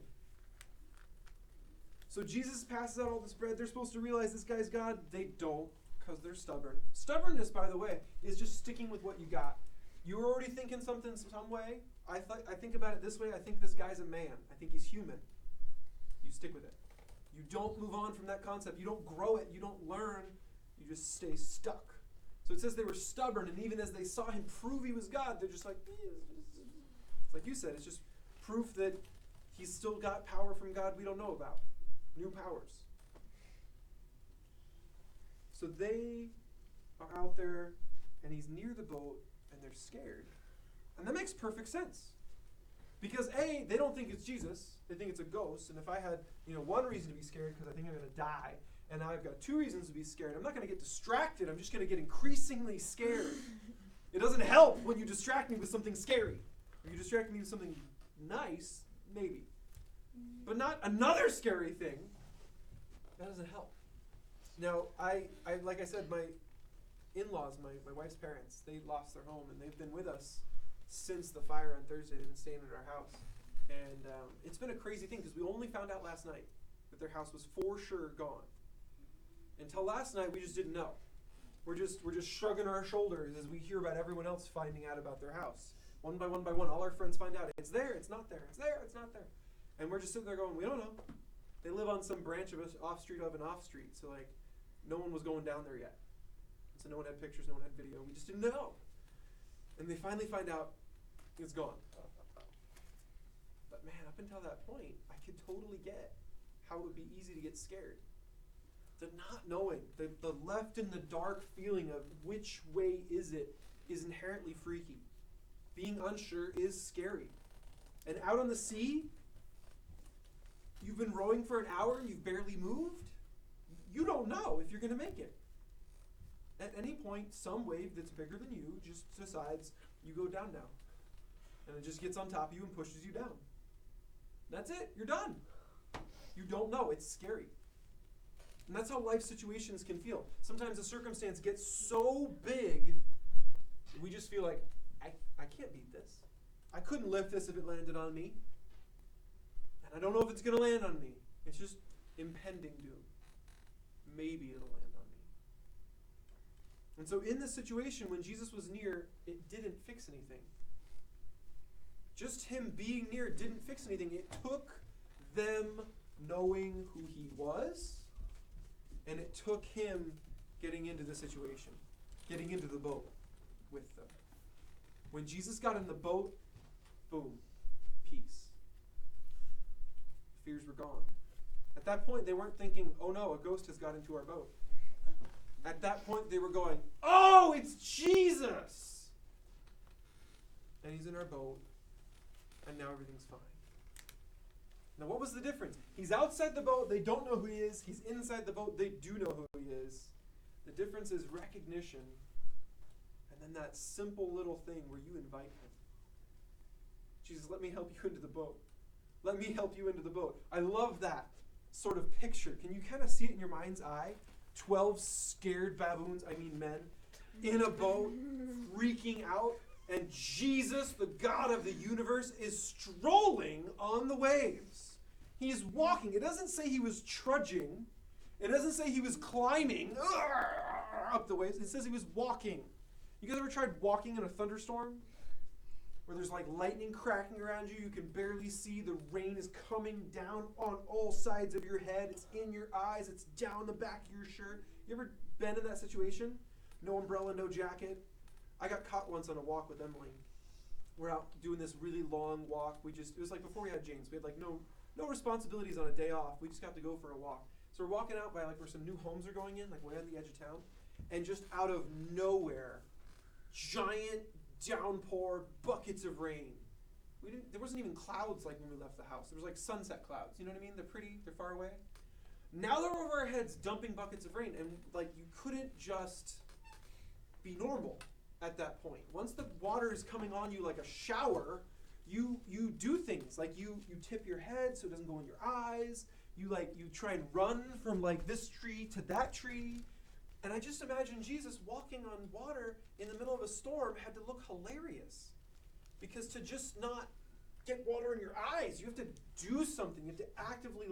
So Jesus passes out all this bread. They're supposed to realize this guy's God. They don't, because they're stubborn. Stubbornness, by the way, is just sticking with what you got. You were already thinking something some way. I think about it this way. I think this guy's a man. I think he's human. You stick with it. You don't move on from that concept. You don't grow it. You don't learn. You just stay stuck. So it says they were stubborn, and even as they saw him prove he was God, they're just like, it's like you said, it's just proof that he's still got power from God we don't know about. New powers. So they are out there, and he's near the boat, and they're scared. And that makes perfect sense. Because A, they don't think it's Jesus. They think it's a ghost. And if I had, one reason to be scared, because I think I'm going to die, and now I've got 2 reasons to be scared, I'm not going to get distracted. I'm just going to get increasingly scared. It doesn't help when you distract me with something scary. If you distract me with something nice, maybe. But not another scary thing. That doesn't help. Now, I like I said, my in-laws, my wife's parents, they lost their home, and they've been with us since the fire on Thursday. They've been staying at our house. And it's been a crazy thing, because we only found out last night that their house was for sure gone. Until last night, we just didn't know. We're just shrugging our shoulders as we hear about everyone else finding out about their house. One by one, all our friends find out. It's there, it's not there. It's there, it's not there. And we're just sitting there going, we don't know. They live on some branch of us off street. So no one was going down there yet. So no one had pictures, no one had video. We just didn't know. And they finally find out it's gone. But man, up until that point, I could totally get how it would be easy to get scared. The not knowing, the left in the dark feeling of which way is it is inherently freaky. Being unsure is scary. And out on the sea, you've been rowing for an hour and you've barely moved. You don't know if you're going to make it. At any point, some wave that's bigger than you just decides you go down now. And it just gets on top of you and pushes you down. That's it. You're done. You don't know. It's scary. And that's how life situations can feel. Sometimes a circumstance gets so big, we just feel like, I can't beat this. I couldn't lift this if it landed on me. And I don't know if it's going to land on me. It's just impending doom. Maybe it'll land on me. And so in this situation, when Jesus was near, it didn't fix anything. Just him being near didn't fix anything. It took them knowing who he was, and it took him getting into the situation, getting into the boat with them. When Jesus got in the boat, boom, peace. Fears were gone. At that point, they weren't thinking, oh no, a ghost has got into our boat. At that point, they were going, oh, it's Jesus! And he's in our boat, and now everything's fine. Now, what was the difference? He's outside the boat. They don't know who he is. He's inside the boat. They do know who he is. The difference is recognition. And then that simple little thing where you invite him. Jesus, let me help you into the boat. Let me help you into the boat. I love that sort of picture. Can you kind of see it in your mind's eye? 12 scared baboons, men, in a boat, freaking out. And Jesus, the God of the universe, is strolling on the waves. He is walking. It doesn't say he was trudging. It doesn't say he was climbing up the waves. It says he was walking. You guys ever tried walking in a thunderstorm? Where there's like lightning cracking around you. You can barely see. The rain is coming down on all sides of your head. It's in your eyes. It's down the back of your shirt. You ever been in that situation? No umbrella, no jacket. I got caught once on a walk with Emily. We're out doing this really long walk. It was like before we had James. We had like no responsibilities on a day off. We just got to go for a walk. So we're walking out by like where some new homes are going in, like way on the edge of town. And just out of nowhere, giant downpour, buckets of rain. There wasn't even clouds like when we left the house. There was like sunset clouds. You know what I mean? They're pretty, they're far away. Now they're over our heads dumping buckets of rain. And like you couldn't just be normal at that point. Once the water is coming on you like a shower, you do things. Like you tip your head so it doesn't go in your eyes. You try and run from like this tree to that tree. And I just imagine Jesus walking on water in the middle of a storm had to look hilarious. Because to just not get water in your eyes, you have to do something. You have to actively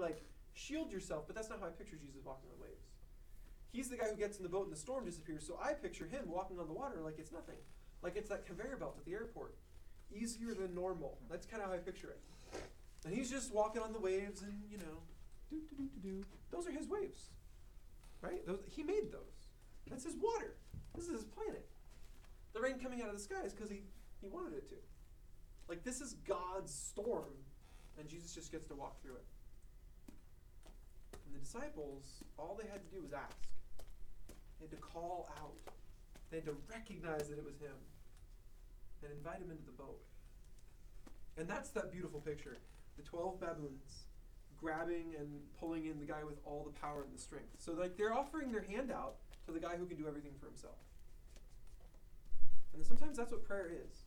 shield yourself. But that's not how I picture Jesus walking on waves. He's the guy who gets in the boat and the storm disappears. So I picture him walking on the water like it's nothing. Like it's that conveyor belt at the airport. Easier than normal. That's kind of how I picture it. And he's just walking on the waves and, do. Those are his waves. Right? He made those. That's his water. This is his planet. The rain coming out of the sky is because he wanted it to. Like this is God's storm, and Jesus just gets to walk through it. And the disciples, all they had to do was ask. They had to call out. They had to recognize that it was him and invite him into the boat. And that's that beautiful picture. The 12 baboons grabbing and pulling in the guy with all the power and the strength. So they're offering their hand out to the guy who can do everything for himself. And sometimes that's what prayer is.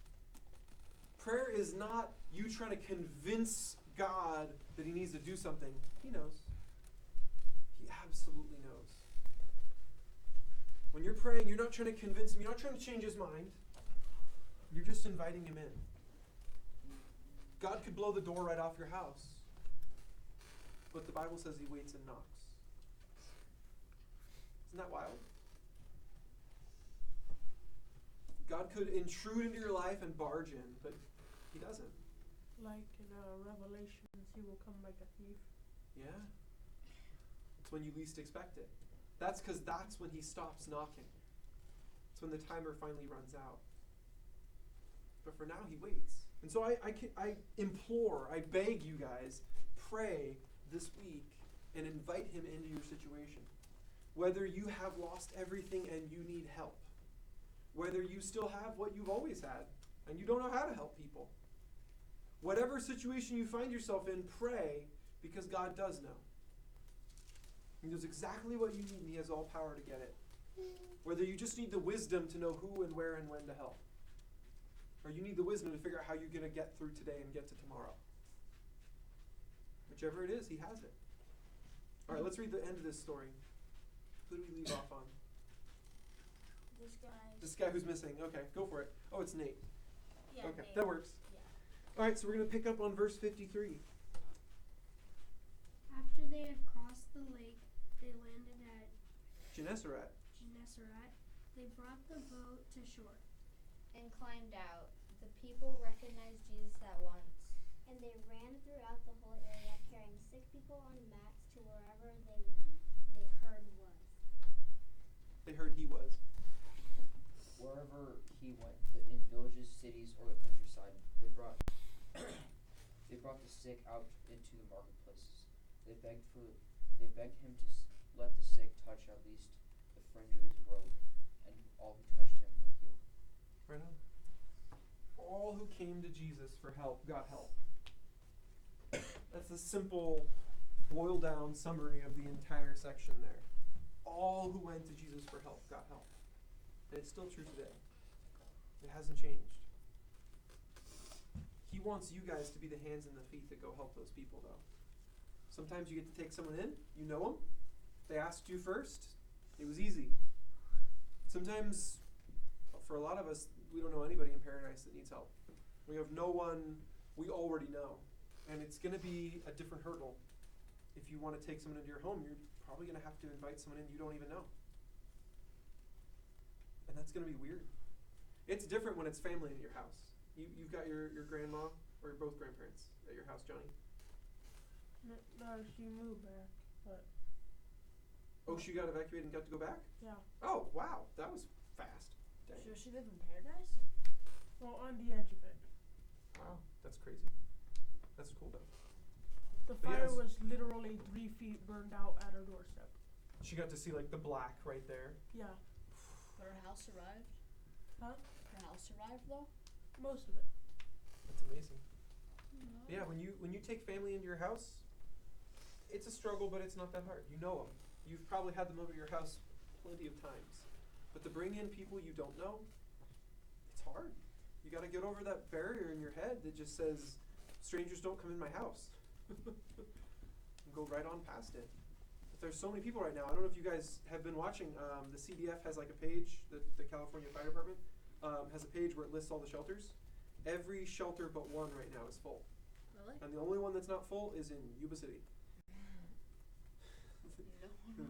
Prayer is not you trying to convince God that he needs to do something. He knows. He absolutely knows. When you're praying, you're not trying to convince him. You're not trying to change his mind. You're just inviting him in. God could blow the door right off your house. But the Bible says he waits and knocks. Isn't that wild? God could intrude into your life and barge in, but he doesn't. Like in Revelations, he will come like a thief. Yeah. It's when you least expect it. That's because that's when he stops knocking. It's when the timer finally runs out. But for now, he waits. And so I implore, I beg you guys, pray this week and invite him into your situation. Whether you have lost everything and you need help. Whether you still have what you've always had and you don't know how to help people. Whatever situation you find yourself in, pray because God does know. He knows exactly what you need and he has all power to get it. Whether you just need the wisdom to know who and where and when to help. Or you need the wisdom to figure out how you're going to get through today and get to tomorrow. Whichever it is, he has it. All right, let's read the end of this story. Who do we leave off on? This guy who's missing. Okay, go for it. Oh, it's Nate. Yeah, okay, Nate. that works. Yeah. All right, so we're going to pick up on verse 53. After they had crossed the lake, they landed at Gennesaret. They brought the boat to shore. And climbed out. The people recognized Jesus at once. And they ran throughout the whole area, carrying sick people on mats to wherever they heard was. They heard he was. Wherever he went, in villages, cities, or the countryside, they brought the sick out into the marketplaces. They begged him to let the sick touch at least the fringe of his robe, and all who touched him were healed. Right on. All who came to Jesus for help got help. That's a simple, boiled down summary of the entire section there. All who went to Jesus for help got help. And it's still true today. It hasn't changed. He wants you guys to be the hands and the feet that go help those people, though. Sometimes you get to take someone in, you know them, they asked you first, it was easy. Sometimes, for a lot of us, we don't know anybody in Paradise that needs help. We have no one we already know. And it's going to be a different hurdle. If you want to take someone into your home, you're probably going to have to invite someone in you don't even know. And that's going to be weird. It's different when it's family in your house. You've got your grandma or both grandparents at your house, Johnny. No, she moved back, but Oh, she got evacuated and got to go back? yeah. Oh, wow. That was fast. Dang. Does she live in Paradise? Well, on the edge of it. Wow. That's crazy. That's cool, though. The But fire yes. was literally 3 feet burned out at her doorstep. She got to see, like, the black right there. Yeah. But her house survived? Huh? Her house survived though? Most of it. That's amazing. Yeah, when you take family into your house, it's a struggle, but it's not that hard. You know them. You've probably had them over at your house plenty of times. But to bring in people you don't know, it's hard. You got to get over that barrier in your head that just says, strangers don't come in my house. And go right on past it. But there's so many people right now. I don't know if you guys have been watching. The CDF has like a page, the California Fire Department has a page where it lists all the shelters. Every shelter but one right now is full. Really? And the only one that's not full is in Yuba City.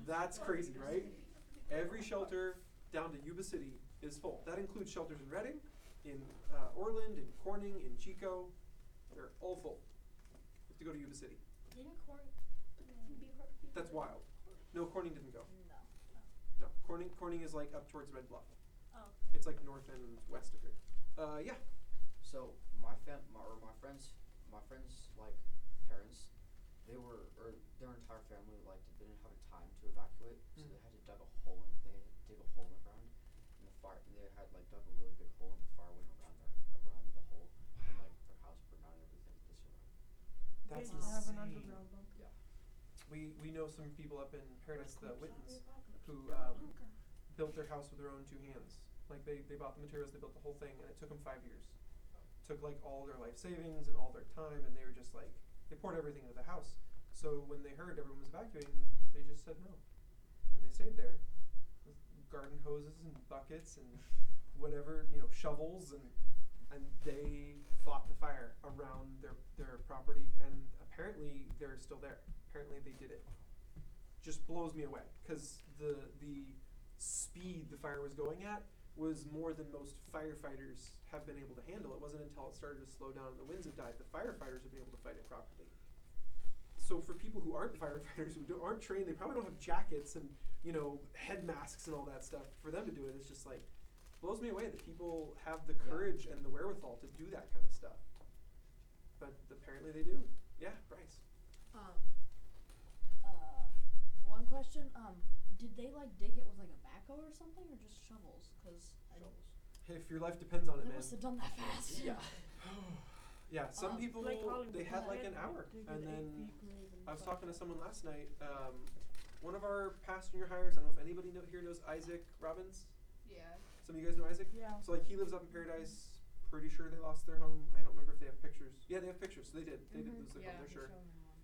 That's crazy, right? Every shelter down to Yuba City is full. That includes shelters in Redding, in Orland, in Corning, in Chico. They're all full. You have to go to Yuba City. Didn't Corn be hurt? That's wild. No, Corning didn't go. No. No, Corning is like up towards Red Bluff. Oh. It's like north and west of here. Yeah. So my friends like parents, their entire family like didn't have time to evacuate, so they had to dig a hole in the ground, and the fire. They had like dug a really big hole, and the fire went around the hole, and like their house burned out and everything. They survived. That's They have an insane. underground bunker. Yeah. We know some people up in Paradise, the Wittens, who built their house with their own 2 hands. Like they bought the materials, they built the whole thing, and it took them 5 years. Took like all their life savings and all their time, and they were just like, they poured everything into the house. So when they heard everyone was evacuating, they just said no. And they stayed there with garden hoses and buckets and whatever, shovels, and they fought the fire around their property, and apparently they're still there. Apparently they did it. Just blows me away, because the speed the fire was going at was more than most firefighters have been able to handle. It wasn't until it started to slow down and the winds had died that firefighters have been able to fight it properly. So for people who aren't firefighters, who aren't trained, they probably don't have jackets and head masks and all that stuff. For them to do it, it's just like, blows me away that people have the courage and the wherewithal to do that kind of stuff. But apparently they do. Yeah, Bryce. One question. Did they like dig it with like a backhoe or something, or just shovels? Cause Hey, if your life depends on it, they man. must have done that fast. Yeah. Yeah, some people, Like Hollywood, they had like they an hour, dig and an 8 then feet grave and I was stuff. talking to someone last night. One of our past junior hires, I don't know if anybody here knows Isaac Robbins. Yeah. Some of you guys know Isaac? Yeah. So like he lives up in Paradise. Pretty sure they lost their home. I don't remember if they have pictures. Yeah, they have pictures. So they did. They did lose their Yeah, home. They're he sure. showed me one.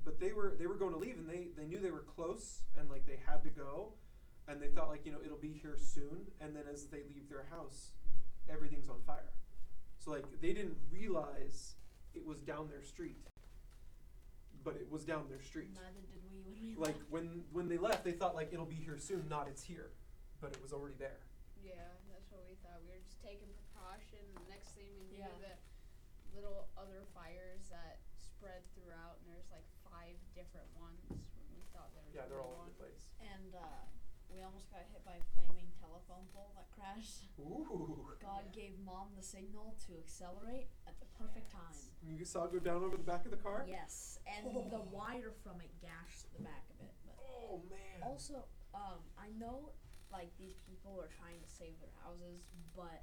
But they were going to leave, and they knew they were close, and like they had to go, and they thought like it'll be here soon. And then as they leave their house, everything's on fire. So like they didn't realize it was down their street, but it was down their street. Neither did we when we Like left. when they left, they thought like it'll be here soon, not it's here, but it was already there. Yeah, that's what we thought. We were just taking precaution. The next thing we knew, Yeah. that little other fires that spread throughout, and there's like 5 different ones when we thought there was Yeah, they're only all over one. the place. And we almost got hit by a flaming telephone pole that crashed. Ooh. God gave Mom the signal to accelerate at the perfect time. You saw it go down over the back of the car? Yes, and the wire from it gashed the back of it. But Oh man. also, I know like these people are trying to save their houses, but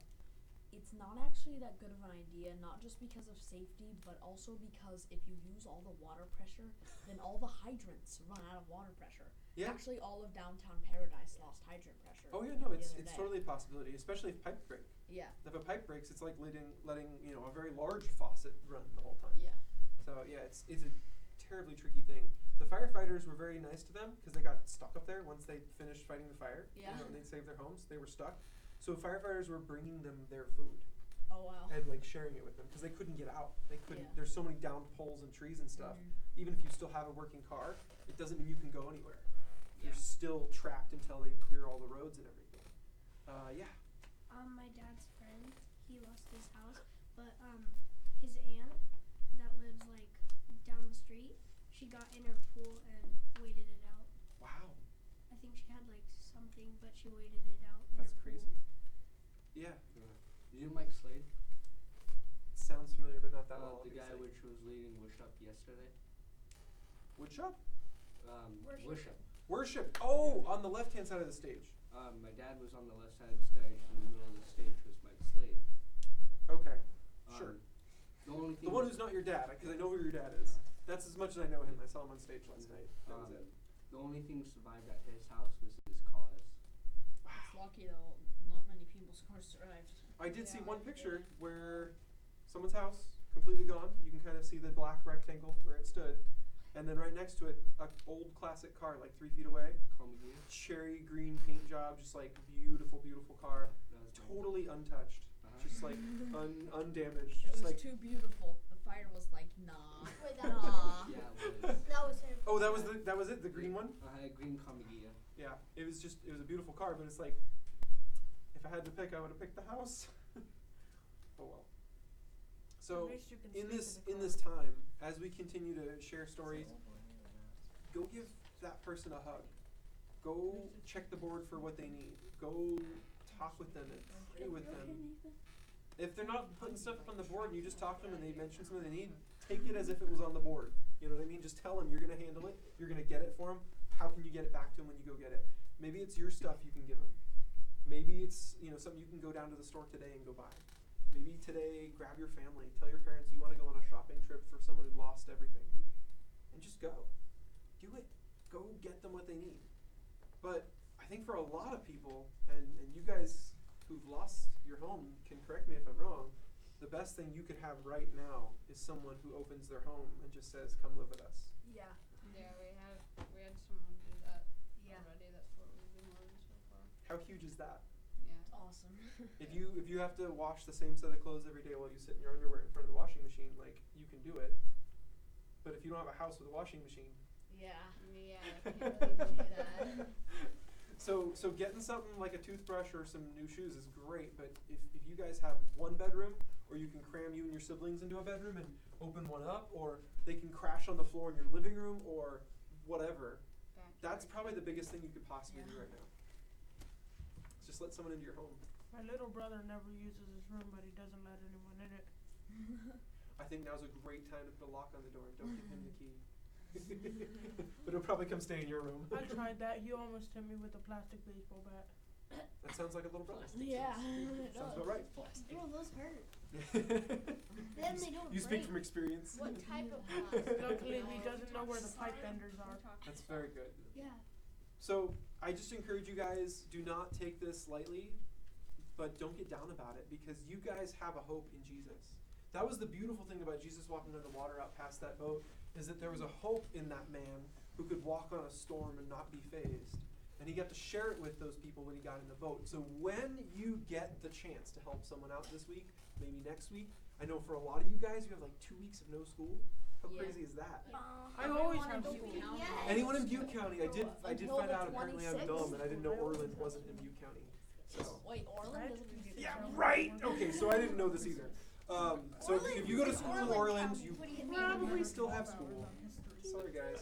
it's not actually that good of an idea, not just because of safety, but also because if you use all the water pressure, then all the hydrants run out of water pressure. Yeah. Actually, all of downtown Paradise lost hydrant pressure. Oh yeah, no, the it's other day. totally a possibility, especially if pipes break. Yeah. If a pipe breaks, it's like letting a very large faucet run the whole time. Yeah. So yeah, it's a terribly tricky thing. The firefighters were very nice to them because they got stuck up there once they finished fighting the fire. Yeah. And they'd saved their homes. They were stuck. So firefighters were bringing them their food Oh wow. and like sharing it with them because they couldn't get out. They couldn't. Yeah. There's so many downed poles and trees and stuff. Mhm. Even if you still have a working car, it doesn't mean you can go anywhere. Yeah. You're still trapped until they clear all the roads and everything. Yeah. My dad's friend, he lost his house, but his aunt that lives like down the street, she got in her pool and waited it out. Wow. I think she had like something, but she waited it out in That's her pool. crazy. Yeah. You Mike Slade? Sounds familiar, but not that well. The guy which was leading Worship yesterday. Woodshop? Worship. Worship. Oh, on the left-hand side of the stage. My dad was on the left side of the stage, and in the middle of the stage was Mike Slade. Okay. Sure. The only thing. The one who's not your dad, because I know who your dad is. That's as much as I know him. I saw him on stage last night. That was it. The only thing survived at his house was his cause. It's lucky though. Not many people's cars survived. I did see Yeah. one picture where someone's house completely gone. You can kind of see the black rectangle where it stood, and then right next to it, a old classic car, like 3 feet away. Comedy. Cherry green paint job, just like beautiful, beautiful car, That was my- totally untouched, just like undamaged. It Just was like too beautiful. The fire was like, nah. Wait, Nah. Yeah, it was. that was him. oh, that was it, the green one. I had green comedy. Yeah, it was a beautiful car, but it's like, if I had to pick, I would have picked the house. Oh well. So At least you can in sleep this the in car. this time, as we continue to share stories, go give that person a hug. Go check the board for what they need. Go talk with them and pray with them. If they're not putting stuff up on the board and you just talk to them and they mention something they need, take it as if it was on the board. You know what I mean? Just tell them you're going to handle it. You're going to get it for them. How can you get it back to them when you go get it? Maybe it's your stuff you can give them. Maybe it's something you can go down to the store today and go buy. Maybe today grab your family. Tell your parents you want to go on a shopping trip for someone who lost everything. And just go. Do it. Go get them what they need. But I think for a lot of people, and you guys who've lost your home can correct me if I'm wrong, the best thing you could have right now is someone who opens their home and just says, come live with us. Yeah. Yeah, we had someone do that Yeah. already. That's what we've been learning so far. How huge is that? Yeah. It's awesome. If you have to wash the same set of clothes every day while you sit in your underwear in front of the washing machine, like, you can do it. But if you don't have a house with a washing machine, Yeah. Yeah, I can't really do that. So getting something like a toothbrush or some new shoes is great, but if you guys have one bedroom, or you can cram you and your siblings into a bedroom and open one up, or they can crash on the floor in your living room or whatever, that's probably the biggest thing you could possibly do right now. Just let someone into your home. My little brother never uses his room, but he doesn't let anyone in it. I think now's a great time to put a lock on the door and don't give him the key. But he'll probably come stay in your room. I tried that. He almost hit me with a plastic baseball bat. That sounds like a little brother. Yeah. Sounds about right. Bro, those hurt. Then they don't You speak break. from experience. What type of plastic? Luckily, he doesn't know where the pipe benders are. That's very good. Yeah. So I just encourage you guys, do not take this lightly, but don't get down about it, because you guys have a hope in Jesus. That was the beautiful thing about Jesus walking on the water out past that boat, is that there was a hope in that man who could walk on a storm and not be fazed. And he got to share it with those people when he got in the boat. So when you get the chance to help someone out this week, maybe next week, I know for a lot of you guys, you have like 2 weeks of no school. How Yeah. crazy is that? I always have Everyone in school. Butte County. Yeah. Anyone in Butte County, I did Until find the out, apparently I'm 26th. dumb, and I didn't know Orland wasn't in Butte County. So. Wait, Orland doesn't do Yeah, that. right. Okay, so I didn't know this either. So if you go to school in Orland, you What do you mean? probably still have school. Sorry, guys.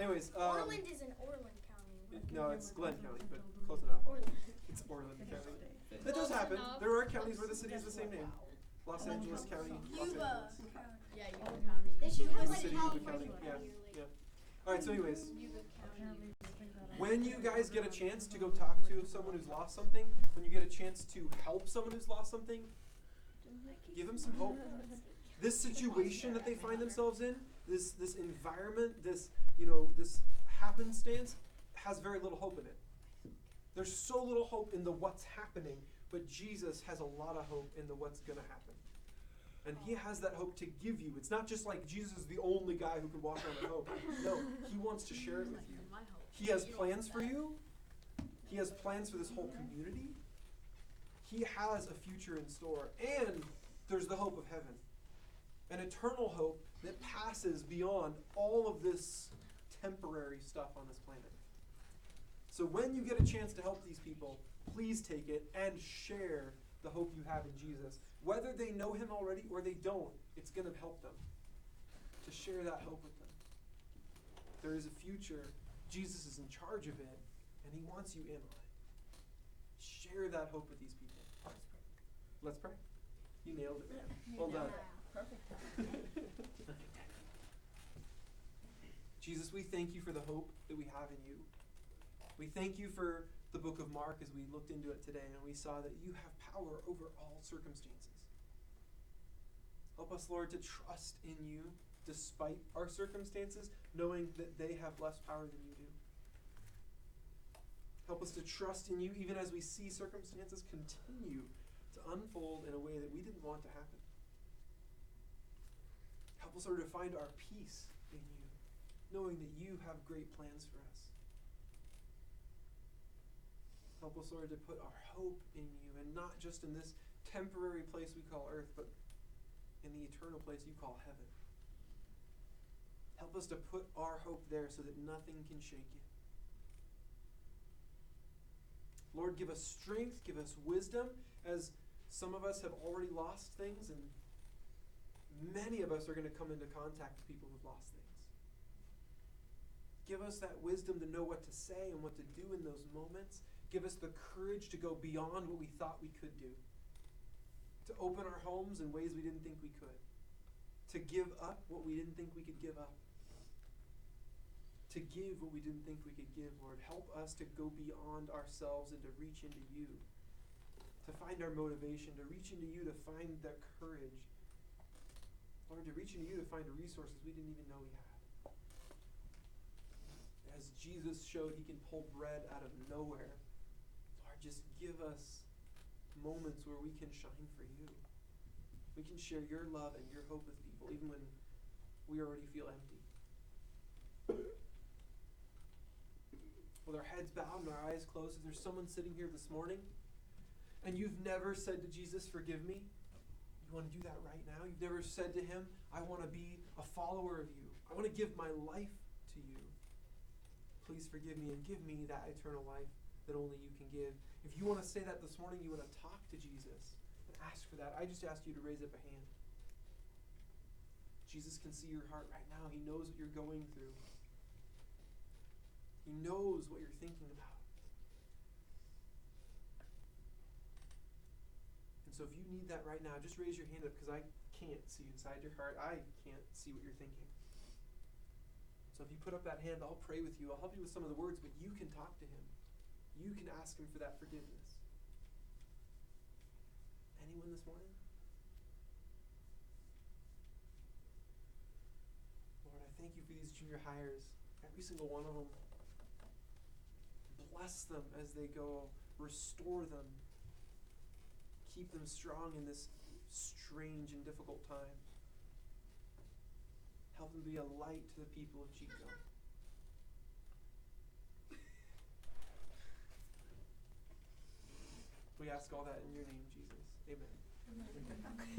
Anyways, Orland is in Orland County. no, it's Glenn County, but close enough. Orland. It's Orland County. That does happen. There are counties where the city is the same name. Los Angeles County, Los Angeles. Yeah, Yuba County. They should have The like city of Yuba California County. Yeah, County or like. yeah. Alright, so anyways, Yuba County. when you guys get a chance to go talk to someone who's lost something, when you get a chance to help someone who's lost something, give them some hope. This situation that they find themselves in, this environment, this happenstance, has very little hope in it. There's so little hope in the what's happening, but Jesus has a lot of hope in the what's going to happen. And he has that hope to give you. It's not just like Jesus is the only guy who can walk around with hope. No, he wants to share it with you. He has plans for you. He has plans for this whole community. He has a future in store. And there's the hope of heaven. An eternal hope that passes beyond all of this temporary stuff on this planet. So when you get a chance to help these people, please take it and share the hope you have in Jesus. Whether they know him already or they don't, it's going to help them to share that hope with them. There is a future. Jesus is in charge of it, and he wants you in on it. Share that hope with these people. Let's pray. You nailed it, man. Well done. Perfect. Jesus, we thank you for the hope that we have in you. We thank you for the book of Mark as we looked into it today and we saw that you have power over all circumstances. Help us, Lord, to trust in you despite our circumstances, knowing that they have less power than you do. Help us to trust in you even as we see circumstances continue to unfold in a way that we didn't want to happen. Help us, Lord, to find our peace in you, knowing that you have great plans for us. Help us, Lord, to put our hope in you, and not just in this temporary place we call earth, but in the eternal place you call heaven. Help us to put our hope there so that nothing can shake it. Lord, give us strength, give us wisdom, as some of us have already lost things, and many of us are going to come into contact with people who've lost things. Give us that wisdom to know what to say and what to do in those moments. Give us the courage to go beyond what we thought we could do. To open our homes in ways we didn't think we could. To give up what we didn't think we could give up. To give what we didn't think we could give, Lord. Help us to go beyond ourselves and to reach into you. To find our motivation, to reach into you, to find the courage. Lord, to reach into you to find the resources we didn't even know we had. As Jesus showed he can pull bread out of nowhere, Lord, just give us moments where we can shine for you. We can share your love and your hope with people, even when we already feel empty. With our heads bowed and our eyes closed, if there's someone sitting here this morning and you've never said to Jesus, forgive me, you want to do that right now? You've never said to him, I want to be a follower of you. I want to give my life to you. Please forgive me and give me that eternal life that only you can give. If you want to say that this morning, you want to talk to Jesus and ask for that, I just ask you to raise up a hand. Jesus can see your heart right now. He knows what you're going through. He knows what you're thinking about. And so if you need that right now, just raise your hand up, because I can't see inside your heart. I can't see what you're thinking. So if you put up that hand, I'll pray with you. I'll help you with some of the words, but you can talk to him. You can ask him for that forgiveness. Anyone this morning? Lord, I thank you for these junior hires, every single one of them. Bless them as they go. Restore them. Keep them strong in this strange and difficult time. Help them be a light to the people of Chico. We ask all that in your name, Jesus. Amen.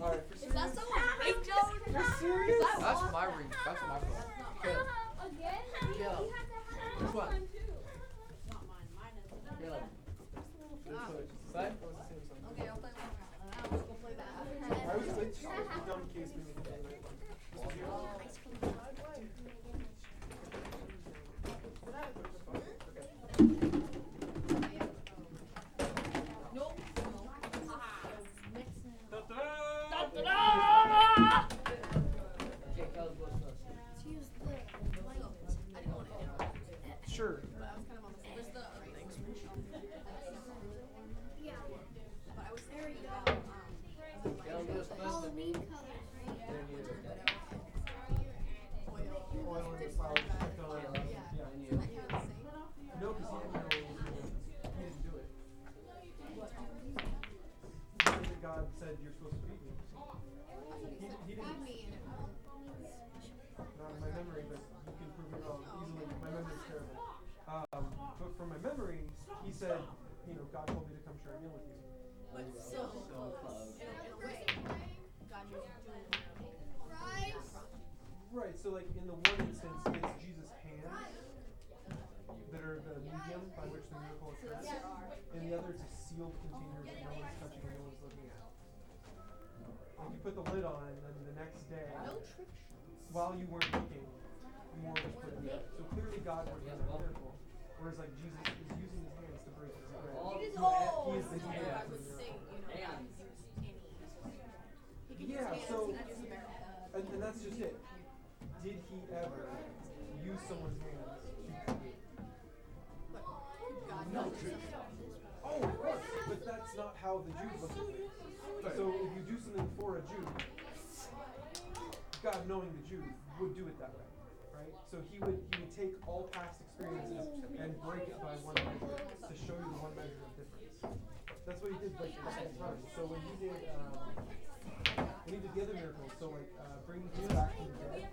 All right, for Is that serious? someone's ring joke? For serious? That's my ring. That's my fault. Caleb. Again? Caleb. You have to have Which one? It's not mine. Mine is. Caleb. Ah. What? Okay, I'll play one round. And I'll go play that. I was just dumb case we need to play night one. This was yours? Ice cream. Nope. Da-da! Okay, Caleb goes first. Let's use the oil and the flowers kept on. Yeah. No, because he didn't know he didn't do it. He said that God said you're supposed to feed me. He didn't. Not in my memory, but you can prove me wrong easily. My memory's terrible. But from my memory, he said, God told me to come share a meal with you. But so close. In a way, God was doing Right, so like in the one instance, it's Jesus' hands that are the medium by which the miracle occurs. In the other, it's a sealed container that no one's touching and no one's looking at. Like you put the lid on, and then the next day, while you weren't looking, more was put in there. So clearly God worked in that miracle. Whereas like Jesus is using his hands to break his bread. He is the hand of the miracle. Yeah, so, and that's just it. Did he ever use someone's hands to create? No. Oh, of course, but that's not how the Jews look at it. So if you do something for a Jew, God knowing the Jew would do it that way, right? So he would take all past experiences and break it by one measure to show you the one measure of difference. That's what he did like the second time. So when he did the other miracles, so like bringing Jesus back from the dead,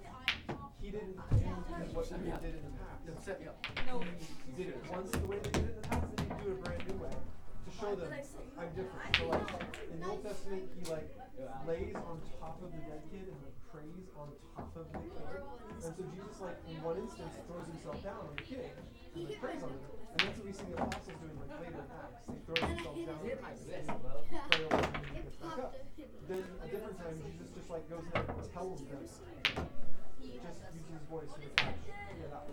he didn't do what we did in the past. He did it once the way they did it in the past, and he'd do it a brand new way to show them I'm different. So like in the Old Testament, he like lays on top of the dead kid and like prays on top of the kid. And so Jesus like in one instance throws himself down on the kid and like prays on him. And that's what we see the apostles doing like later in Acts. They throw themselves down on the kid and pray over him and he gets back up. Then a different time Jesus just like goes there and tells them, just uses his voice to touch it out.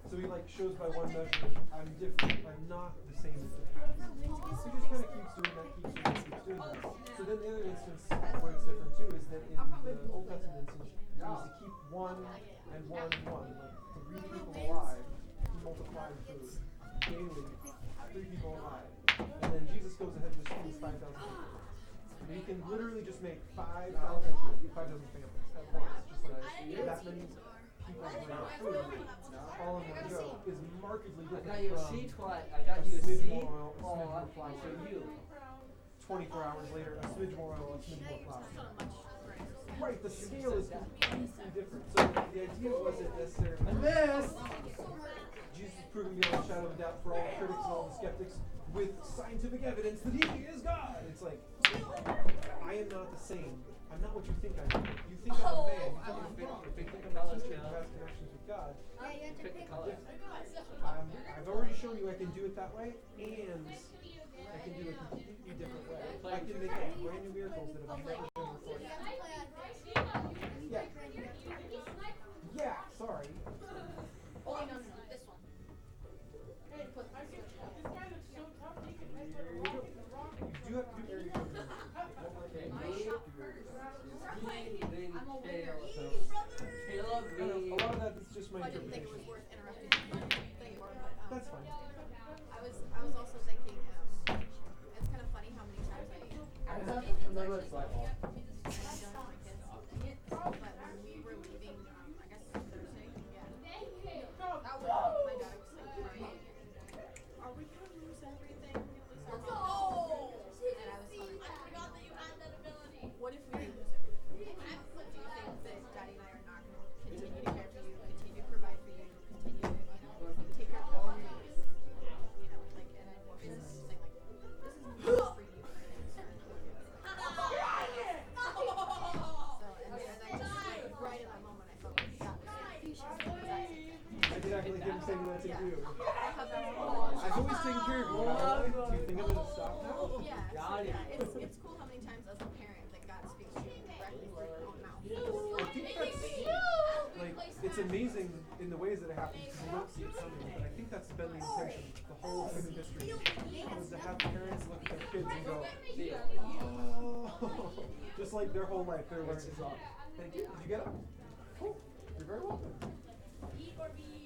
So he like shows by one measure, I'm different, I'm not the same as the past. He just kind of keeps doing that, keeps doing that. So then the other instance where it's different too is that in the Old Testament instance, he was to keep one and one, like 3 people alive, he multiplied food daily, 3 people alive. And then Jesus goes ahead and just feeds 5,000 people. And he can literally just make 5,000 families at once, just like that many people bring food all in one go is markedly different I got you a from seat. I got you a smidge seat. more oil, a smidge more flour. For you. 24 hours later, a smidge more oil, a smidge more flour. Right, the scale is completely different. So the idea wasn't necessarily Jesus is proven beyond a shadow of a doubt for all the critics and all the skeptics with scientific evidence that he is God. It's like, I am not the same. I'm not what you think I am. You think I'm a man. You think I'm a teacher who has connections with God. I've already shown you I can do it that way, and I can do it a completely different way. I can make up brand new miracles that have never been recorded. Yeah. Yeah, sorry. Oh, no, this one. This guy looks so tough, he can hit the You rock with the rock. do have to do area code. Caleb, A lot of that is just my I didn't think it interpretation. was worth interrupting thing more, but That's fine. I was also thinking it's kind of funny how many times I have another slide off. I don't know my kids but when we were leaving I guess Thursday, that was my daughter was like crying. Are we gonna lose everything? Let's go! And I was like, I forgot that you had that ability. What if we lose everything? Do you think that Daddy and I are not going to continue to care for you, continue to provide for you, continue to, take care of all your needs? Like, and I was just saying, like, this is not for you. So, and I just, like, right in that moment, I felt like that was I did actually get him saying that to you. I have that I've always taken care of you. Do you think I'm going to stop now? It's cool how many times as a parent that God speaks to you directly through your own mouth. I think that's, like, it's amazing in the ways that it happens because you don't see it coming, but I think that's been the intention. The whole human history was to have parents look at their kids and go, oh, just like their whole life they're learning. Thank you. Did you get it? Cool. You're very welcome.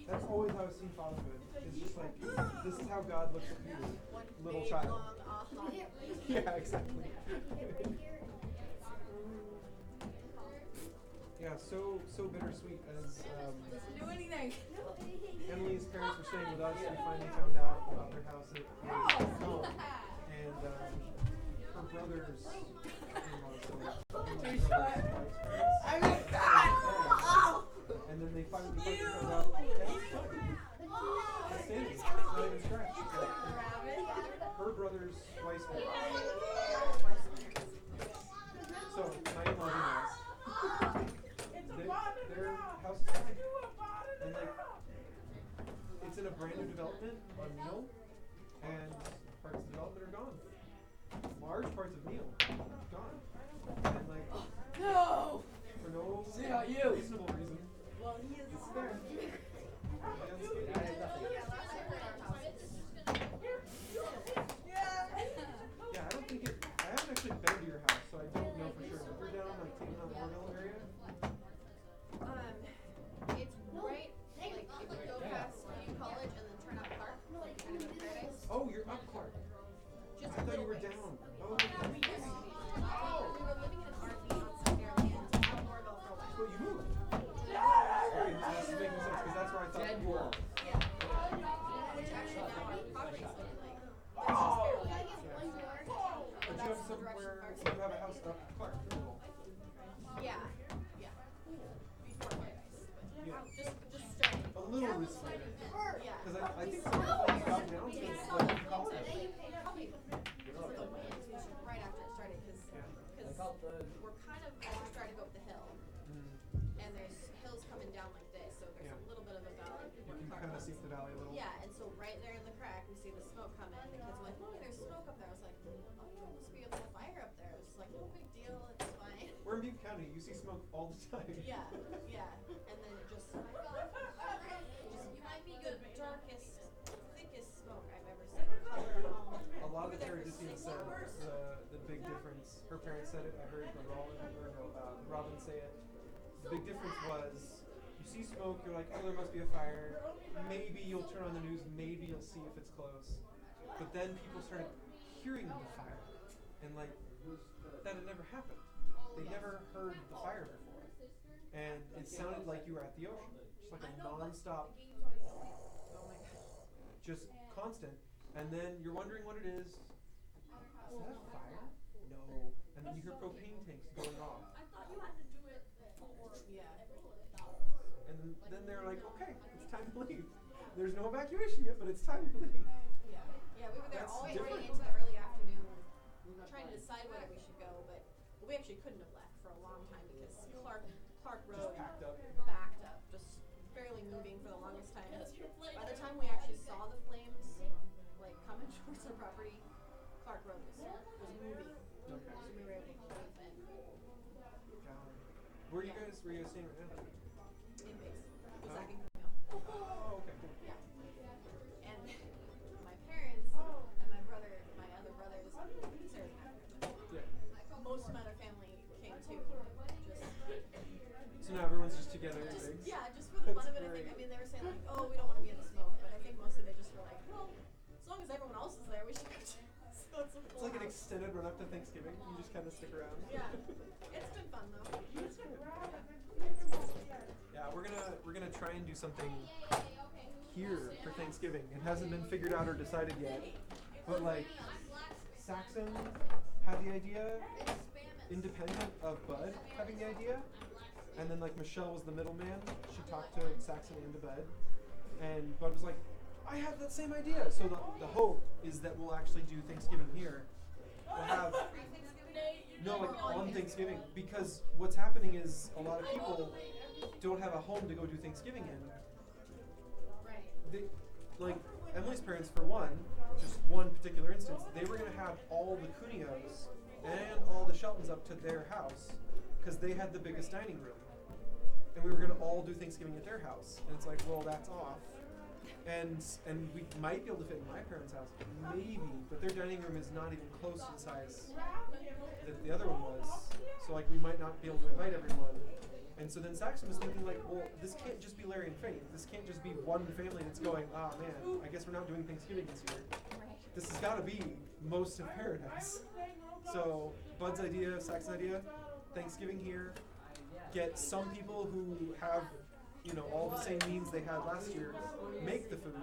That's always how I've seen fatherhood. It's just like, this is how God looks at you, little child. Yeah, exactly. Yeah, yeah, so bittersweet as Listen to anything. Emily's parents were staying with us. We finally found out about their house at home, and her brother's in-laws, so Emily's brother's wife's parents. I mean, God! And then they finally found out that it's fine. It's standing. It's not even scratched. Her brother's wife's parents. So my in-laws, their house is fine. And like, it's in a brand new development on Neal, and parts of the development are gone. Large parts of Neal gone. And like, No! for no you. reasonable reason, Well, he is. it's there. Yeah, I don't think it. I haven't actually been to your house, so I don't know for sure. But you're down like taking on the Orville area. It's right, like, if you go past Cuneo College and then turn up Clark, like, kind of in Paradise. Oh, you're up, Clark. Just I thought you were ways. down. Oh, We okay. used to be. We were living in an RV on secondary land in Morville for a while. So you moved. Okay, this is making sense because that's where I thought you were. Yeah. Which actually now our property's looking like, there's just barely any space. But you have somewhere. You have a house up Clark. Yeah, yeah. Before Paradise. But Yeah. just starting. A little risky. Yeah. Because I think some of the things got down since like college. Probably for the wind, right after it started, because we're kind of, as we're starting to go up the hill, and there's hills coming down like this, so there's Yeah. a little bit of a valley. You where can Clark kind of was. see the valley a little. Yeah, and so right there in the crack, we see the smoke come in. The kids were like, "Mommy, there's smoke up there." I was like, "Oh yeah, there must be a little fire up there." It was just like, "No big deal, it's fine." We're in Butte County. You see smoke all the time. Yeah, yeah, and then it just, you might be the darkest, thickest smoke I've ever seen. A lot of the Paradisians said the big difference. Her parents said it. I heard Robin say it. The big difference was you see smoke, you're like, oh, there must be a fire. Maybe you'll turn on the news. Maybe you'll see if it's close. But then people started hearing the fire, and like that had never happened. They never heard the fire before, and it sounded like you were at the ocean, just like a non-stop, just constant. And then you're wondering what it is. Is that a fire? No. And then you hear propane tanks going off. I thought you had to do it before. Yeah. And then they're like, okay, it's time to leave. There's no evacuation yet, but it's time to leave. Yeah. Yeah, we were there That's all the way different. into the early afternoon, trying to decide whether we should go, but we actually couldn't have left for a long time because Clark Road Packed up. backed up, just barely moving for the longest time. By the time we actually saw the flames, like coming towards our property, Clark Road was moving. Okay. So we were able to leave in. Where are you guys staying right now? In base. Oh. Back in Cuneo. Oh, okay. Yeah. And my parents and my other brothers, Sarah's half. Yeah. Most of my other family came too. So now everyone's just together in Just bigs? yeah, just for the fun of it. I mean, they were saying like, oh, we don't want to be in the smoke, but I think most of it just were like, well, as long as everyone else is there, we should go too. So it's a It's full like an house. extended run up to Thanksgiving. You just kind of stick around. Yeah, it's been fun though. Yeah, we're gonna try and do something here for Thanksgiving. It hasn't been figured out or decided yet, but like Saxon had the idea, independent of Bud having the idea, and then like Michelle was the middleman. She talked to Saxon and to Bud, and Bud was like, I have that same idea. So the hope is that we'll actually do Thanksgiving here. We'll have like on Thanksgiving, because what's happening is a lot of people don't have a home to go do Thanksgiving in. Right. They, like Emily's parents, for one, just one particular instance, they were gonna have all the Cuneos and all the Sheltons up to their house because they had the biggest dining room, and we were gonna all do Thanksgiving at their house. And it's like, well, that's off. And we might be able to fit in my parents' house, maybe, but their dining room is not even close to the size that the other one was. So like we might not be able to invite everyone. And so then Saxon was thinking like, well, this can't just be Larry and Faith. This can't just be one family that's going, ah man, I guess we're not doing Thanksgiving this year. This has got to be most of Paradise. So Bud's idea, Saxon's idea, Thanksgiving here, get some people who have, you know, all the same means they had last year, make the food,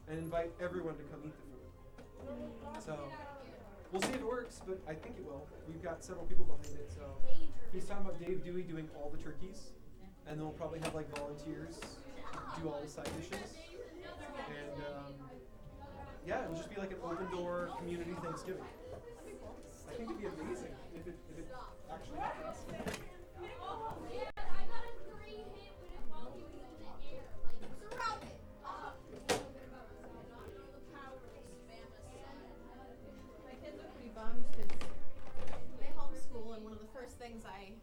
and invite everyone to come eat the food. So we'll see if it works, but I think it will. We've got several people behind it, so he's talking about Dave Dewey doing all the turkeys, and then we'll probably have like volunteers do all the side dishes, and yeah, it'll just be like an open door community Thanksgiving. I think it'd be amazing if it actually happens. My kids are pretty bummed because they homeschool, and one of the first things I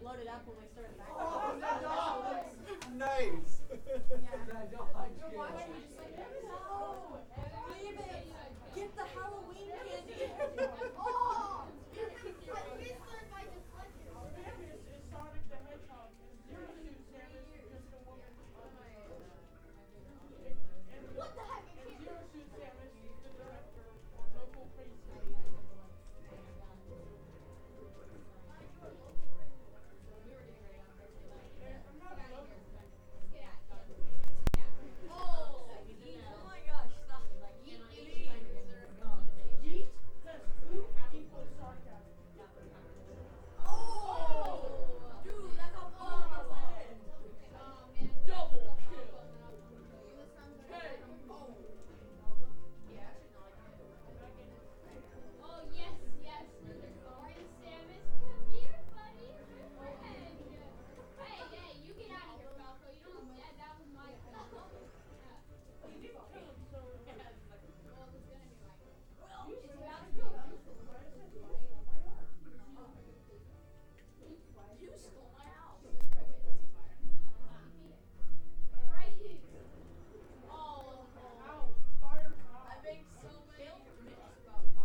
loaded up when we started back. Nice. Yeah. That dog. Why don't you just like